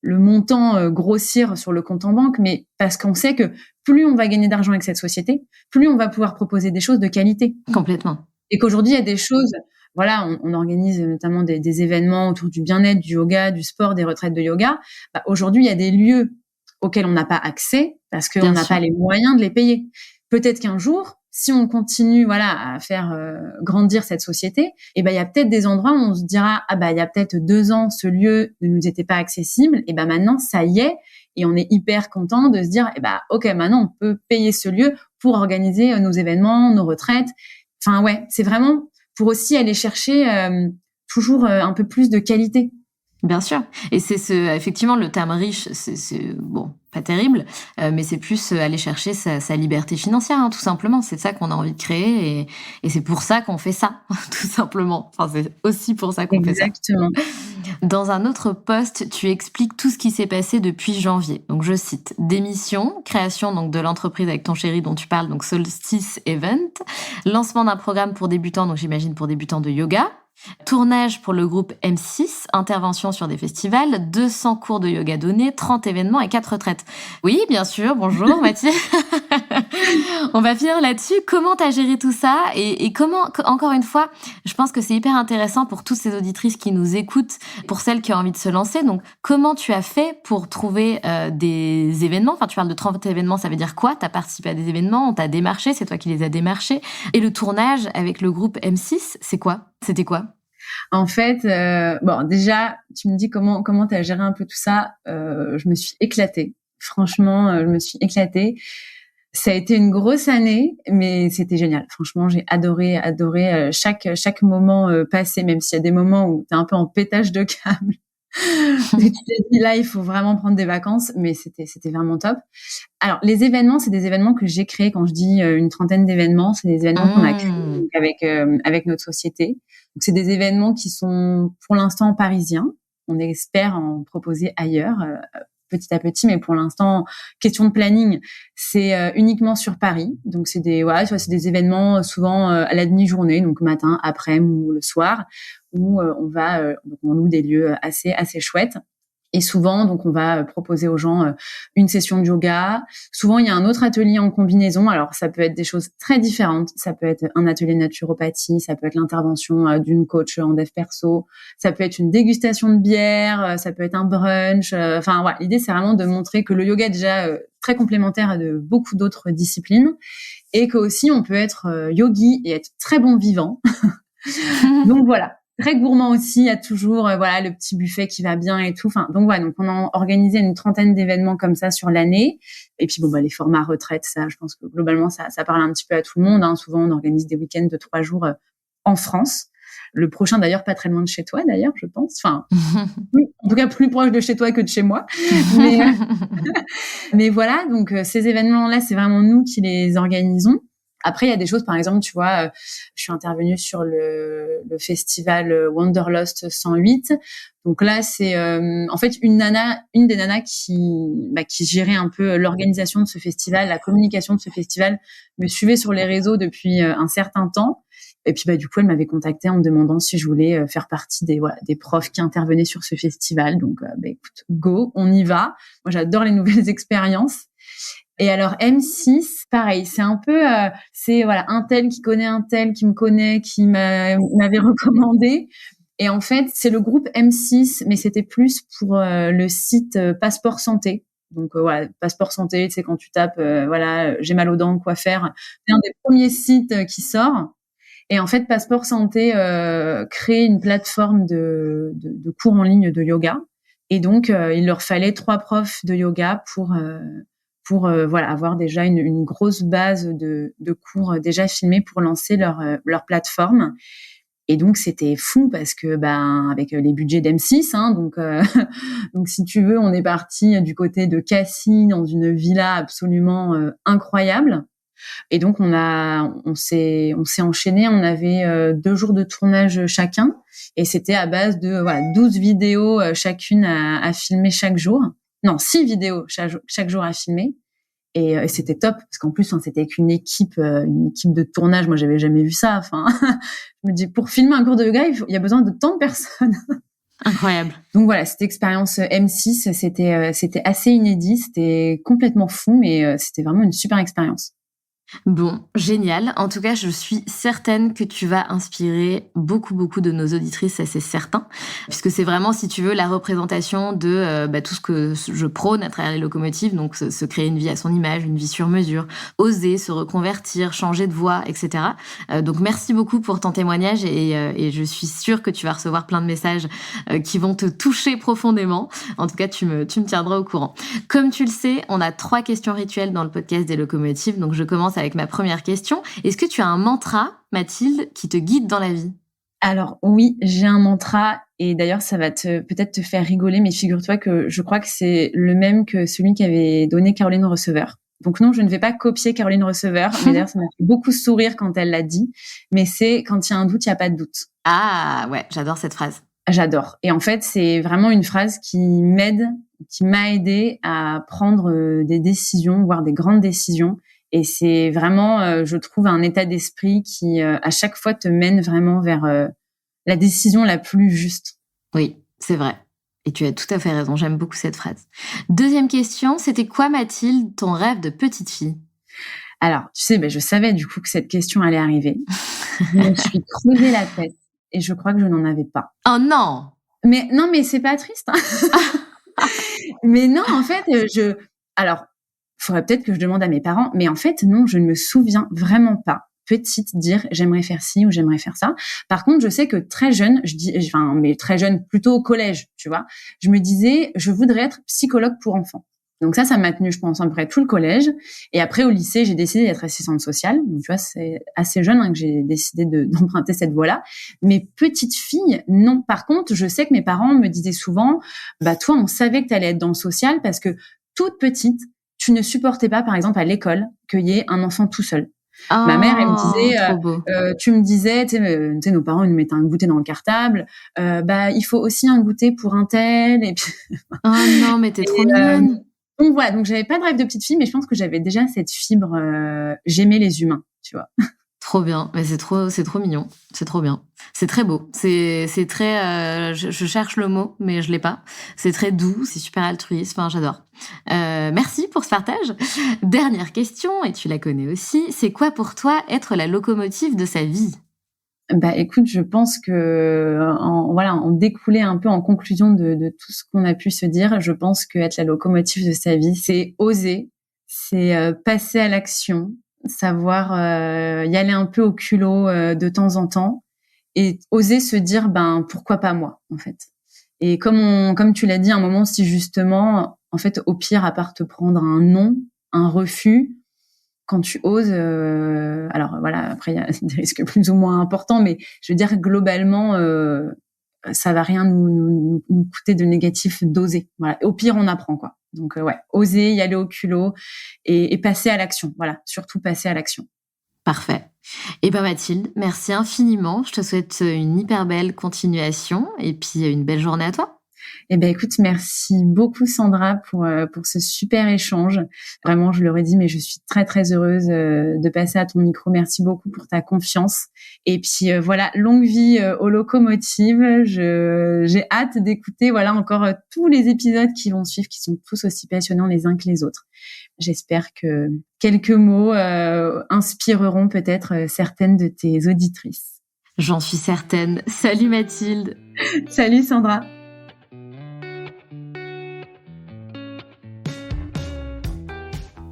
Speaker 2: le montant grossir sur le compte en banque, mais parce qu'on sait que plus on va gagner d'argent avec cette société, plus on va pouvoir proposer des choses de qualité.
Speaker 1: Complètement.
Speaker 2: Et qu'aujourd'hui, il y a des choses, voilà, on organise notamment des événements autour du bien-être, du yoga, du sport, des retraites de yoga. Aujourd'hui, il y a des lieux auxquels on n'a pas accès parce qu'on n'a pas les moyens de les payer. Peut-être qu'un jour, si on continue, à faire grandir cette société, il y a peut-être des endroits où on se dira, il y a peut-être 2 ans, ce lieu ne nous était pas accessible, et maintenant, ça y est, et on est hyper content de se dire, ok, maintenant, on peut payer ce lieu pour organiser nos événements, nos retraites. Enfin, c'est vraiment pour aussi aller chercher toujours un peu plus de qualité.
Speaker 1: Bien sûr. Et c'est effectivement, le terme riche, c'est bon, pas terrible, mais c'est plus aller chercher sa liberté financière, tout simplement. C'est ça qu'on a envie de créer et c'est pour ça qu'on fait ça, tout simplement. Enfin, c'est aussi pour ça qu'on fait ça.
Speaker 2: Exactement.
Speaker 1: Dans un autre post, tu expliques tout ce qui s'est passé depuis janvier. Donc, je cite, démission, création donc de l'entreprise avec ton chéri dont tu parles, donc Solstice Event, lancement d'un programme pour débutants, donc j'imagine pour débutants de yoga, tournage pour le groupe M6, intervention sur des festivals, 200 cours de yoga donnés, 30 événements et 4 retraites. Oui, bien sûr, bonjour Mathilde. On va finir là-dessus. Comment t'as géré tout ça et comment, encore une fois, je pense que c'est hyper intéressant pour toutes ces auditrices qui nous écoutent, pour celles qui ont envie de se lancer. Donc, comment tu as fait pour trouver des événements? Enfin, tu parles de 30 événements, ça veut dire quoi? T'as participé à des événements, on t'a démarché, c'est toi qui les as démarchés. Et le tournage avec le groupe M6, c'est quoi? C'était quoi?
Speaker 2: En fait, déjà, tu me dis comment t'as géré un peu tout ça. Je me suis éclatée. Franchement, je me suis éclatée. Ça a été une grosse année, mais c'était génial. Franchement, j'ai adoré chaque moment passé, même s'il y a des moments où t'es un peu en pétage de câble. Et tu t'es dit, là, il faut vraiment prendre des vacances, mais c'était vraiment top. Alors, les événements, c'est des événements que j'ai créés. Quand je dis une trentaine d'événements, c'est des événements qu'on a créés avec notre société. Donc, c'est des événements qui sont pour l'instant parisiens. On espère en proposer ailleurs petit à petit, mais pour l'instant, question de planning, c'est uniquement sur Paris. Donc, c'est des événements souvent à la demi-journée, donc matin, après-midi ou le soir, où on loue des lieux assez chouettes. Et souvent, donc, on va proposer aux gens une session de yoga. Souvent, il y a un autre atelier en combinaison. Alors, ça peut être des choses très différentes. Ça peut être un atelier de naturopathie. Ça peut être l'intervention d'une coach en dev perso. Ça peut être une dégustation de bière. Ça peut être un brunch. L'idée, c'est vraiment de montrer que le yoga est déjà très complémentaire de beaucoup d'autres disciplines. Et qu'aussi, on peut être yogi et être très bon vivant. Donc, voilà. Très gourmand aussi, il y a toujours le petit buffet qui va bien et tout. Donc on a organisé une trentaine d'événements comme ça sur l'année. Et puis les formats retraite, ça, je pense que globalement ça parle un petit peu à tout le monde. Souvent on organise des week-ends de 3 jours en France. Le prochain d'ailleurs pas très loin de chez toi d'ailleurs, je pense. En tout cas plus proche de chez toi que de chez moi. Mais voilà, donc ces événements-là, c'est vraiment nous qui les organisons. Après, il y a des choses, par exemple, tu vois, je suis intervenue sur le festival Wanderlust 108. Donc là, c'est en fait une des nanas qui gérait un peu l'organisation de ce festival, la communication de ce festival, me suivait sur les réseaux depuis un certain temps. Et puis du coup, elle m'avait contactée en me demandant si je voulais faire partie des profs qui intervenaient sur ce festival. Donc, écoute, go, on y va. Moi, j'adore les nouvelles expériences. Et alors M6, pareil, c'est un peu, un tel qui connaît un tel qui me connaît, qui m'avait recommandé. Et en fait, c'est le groupe M6, mais c'était plus pour le site Passeport Santé. Donc Passeport Santé, tu sais, quand tu tapes, j'ai mal aux dents, quoi faire, c'est un des premiers sites qui sort. Et en fait, Passeport Santé crée une plateforme de cours en ligne de yoga. Et donc, il leur fallait 3 profs de yoga pour avoir déjà une grosse base de cours déjà filmés pour lancer leur plateforme. Et donc c'était fou parce que avec les budgets d'M6, donc si tu veux, on est parti du côté de Cassis dans une villa absolument incroyable. Et donc on s'est enchaîné, on avait 2 jours de tournage chacun et c'était à base de 12 vidéos chacune à filmer chaque jour. Non, 6 vidéos chaque jour à filmer. Et c'était top parce qu'en plus c'était avec une équipe de tournage. Moi, j'avais jamais vu ça. Je me dis, pour filmer un cours de yoga, il y a besoin de tant de personnes.
Speaker 1: Incroyable.
Speaker 2: Donc voilà, cette expérience M6, c'était assez inédit, c'était complètement fou, mais c'était vraiment une super expérience.
Speaker 1: Bon, génial. En tout cas, je suis certaine que tu vas inspirer beaucoup de nos auditrices, ça c'est certain. Puisque c'est vraiment, si tu veux, la représentation de tout ce que je prône à travers les locomotives. Donc, se créer une vie à son image, une vie sur mesure, oser se reconvertir, changer de voie, etc. Donc, merci beaucoup pour ton témoignage et je suis sûre que tu vas recevoir plein de messages qui vont te toucher profondément. En tout cas, tu me tiendras au courant. Comme tu le sais, on a 3 questions rituelles dans le podcast des locomotives. Donc, je commence avec ma première question. Est-ce que tu as un mantra, Mathilde, qui te guide dans la vie ?
Speaker 2: Alors oui, j'ai un mantra et d'ailleurs ça va peut-être te faire rigoler, mais figure-toi que je crois que c'est le même que celui qu'avait donné Caroline Receveur. Donc non, je ne vais pas copier Caroline Receveur, mais d'ailleurs ça m'a fait beaucoup sourire quand elle l'a dit, mais c'est quand il y a un doute, il n'y a pas de doute.
Speaker 1: Ah ouais, j'adore cette phrase.
Speaker 2: J'adore. Et en fait, c'est vraiment une phrase qui m'a aidée à prendre des décisions, voire des grandes décisions. Et c'est vraiment, je trouve, un état d'esprit qui, à chaque fois, te mène vraiment vers la décision la plus juste.
Speaker 1: Oui, c'est vrai. Et tu as tout à fait raison. J'aime beaucoup cette phrase. Deuxième question, c'était quoi, Mathilde, ton rêve de petite fille ?
Speaker 2: Alors, tu sais, je savais du coup que cette question allait arriver. Je me suis creusé la tête et je crois que je n'en avais pas.
Speaker 1: Oh non !
Speaker 2: Mais non, mais c'est pas triste. Hein. Mais non, en fait, alors, faudrait peut-être que je demande à mes parents, mais en fait, non, je ne me souviens vraiment pas, petite, dire j'aimerais faire ci ou j'aimerais faire ça. Par contre, je sais que très jeune, mais très jeune, plutôt au collège, tu vois, je me disais, je voudrais être psychologue pour enfants. Donc ça m'a tenu, je pense, à peu près tout le collège. Et après, au lycée, j'ai décidé d'être assistante sociale. Donc, tu vois, c'est assez jeune que j'ai décidé d'emprunter cette voie-là. Mais petite fille, non. Par contre, je sais que mes parents me disaient souvent, toi, on savait que tu allais être dans le social parce que toute petite, tu ne supportais pas, par exemple, à l'école, qu'il y ait un enfant tout seul.
Speaker 1: Oh,
Speaker 2: ma mère, elle me disait, tu me disais, tu sais, nos parents, ils nous mettaient un goûter dans le cartable. Il faut aussi un goûter pour un tel. Et puis...
Speaker 1: Oh non, mais t'es trop mignonne.
Speaker 2: Donc voilà, donc j'avais pas de rêve de petite fille, mais je pense que j'avais déjà cette fibre. J'aimais les humains, tu vois.
Speaker 1: Trop bien, mais c'est trop mignon, c'est trop bien, c'est très beau, c'est très, je cherche le mot, mais je l'ai pas. C'est très doux, c'est super altruiste, enfin j'adore. Merci pour ce partage. Dernière question, et tu la connais aussi, c'est quoi pour toi être la locomotive de sa vie ?
Speaker 2: Écoute, je pense que en découler un peu en conclusion de tout ce qu'on a pu se dire, je pense que être la locomotive de sa vie, c'est oser, c'est passer à l'action, savoir y aller un peu au culot de temps en temps et oser se dire pourquoi pas moi en fait. Et comme tu l'as dit à un moment si justement en fait au pire à part te prendre un non, un refus, quand tu oses, alors voilà, après il y a des risques plus ou moins importants, mais je veux dire globalement, ça va rien nous coûter de négatif d'oser. Voilà, au pire on apprend quoi. Donc oser y aller au culot et passer à l'action. Voilà, surtout passer à l'action.
Speaker 1: Parfait. Et Mathilde, merci infiniment. Je te souhaite une hyper belle continuation et puis une belle journée à toi.
Speaker 2: Écoute, merci beaucoup Sandra pour ce super échange. Vraiment, je l'aurais dit, mais je suis très très heureuse de passer à ton micro. Merci beaucoup pour ta confiance. Et puis voilà, longue vie aux locomotives. J'ai hâte d'écouter encore tous les épisodes qui vont suivre, qui sont tous aussi passionnants les uns que les autres. J'espère que quelques mots inspireront peut-être certaines de tes auditrices.
Speaker 1: J'en suis certaine. Salut Mathilde.
Speaker 2: Salut Sandra.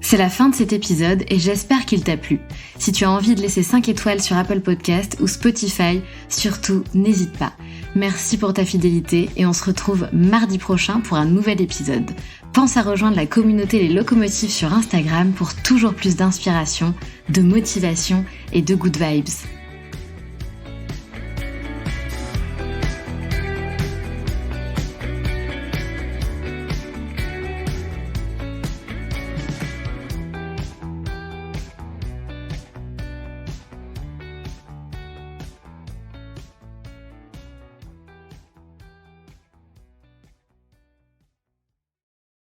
Speaker 1: C'est la fin de cet épisode et j'espère qu'il t'a plu. Si tu as envie de laisser 5 étoiles sur Apple Podcast ou Spotify, surtout n'hésite pas. Merci pour ta fidélité et on se retrouve mardi prochain pour un nouvel épisode. Pense à rejoindre la communauté Les Locomotives sur Instagram pour toujours plus d'inspiration, de motivation et de good vibes.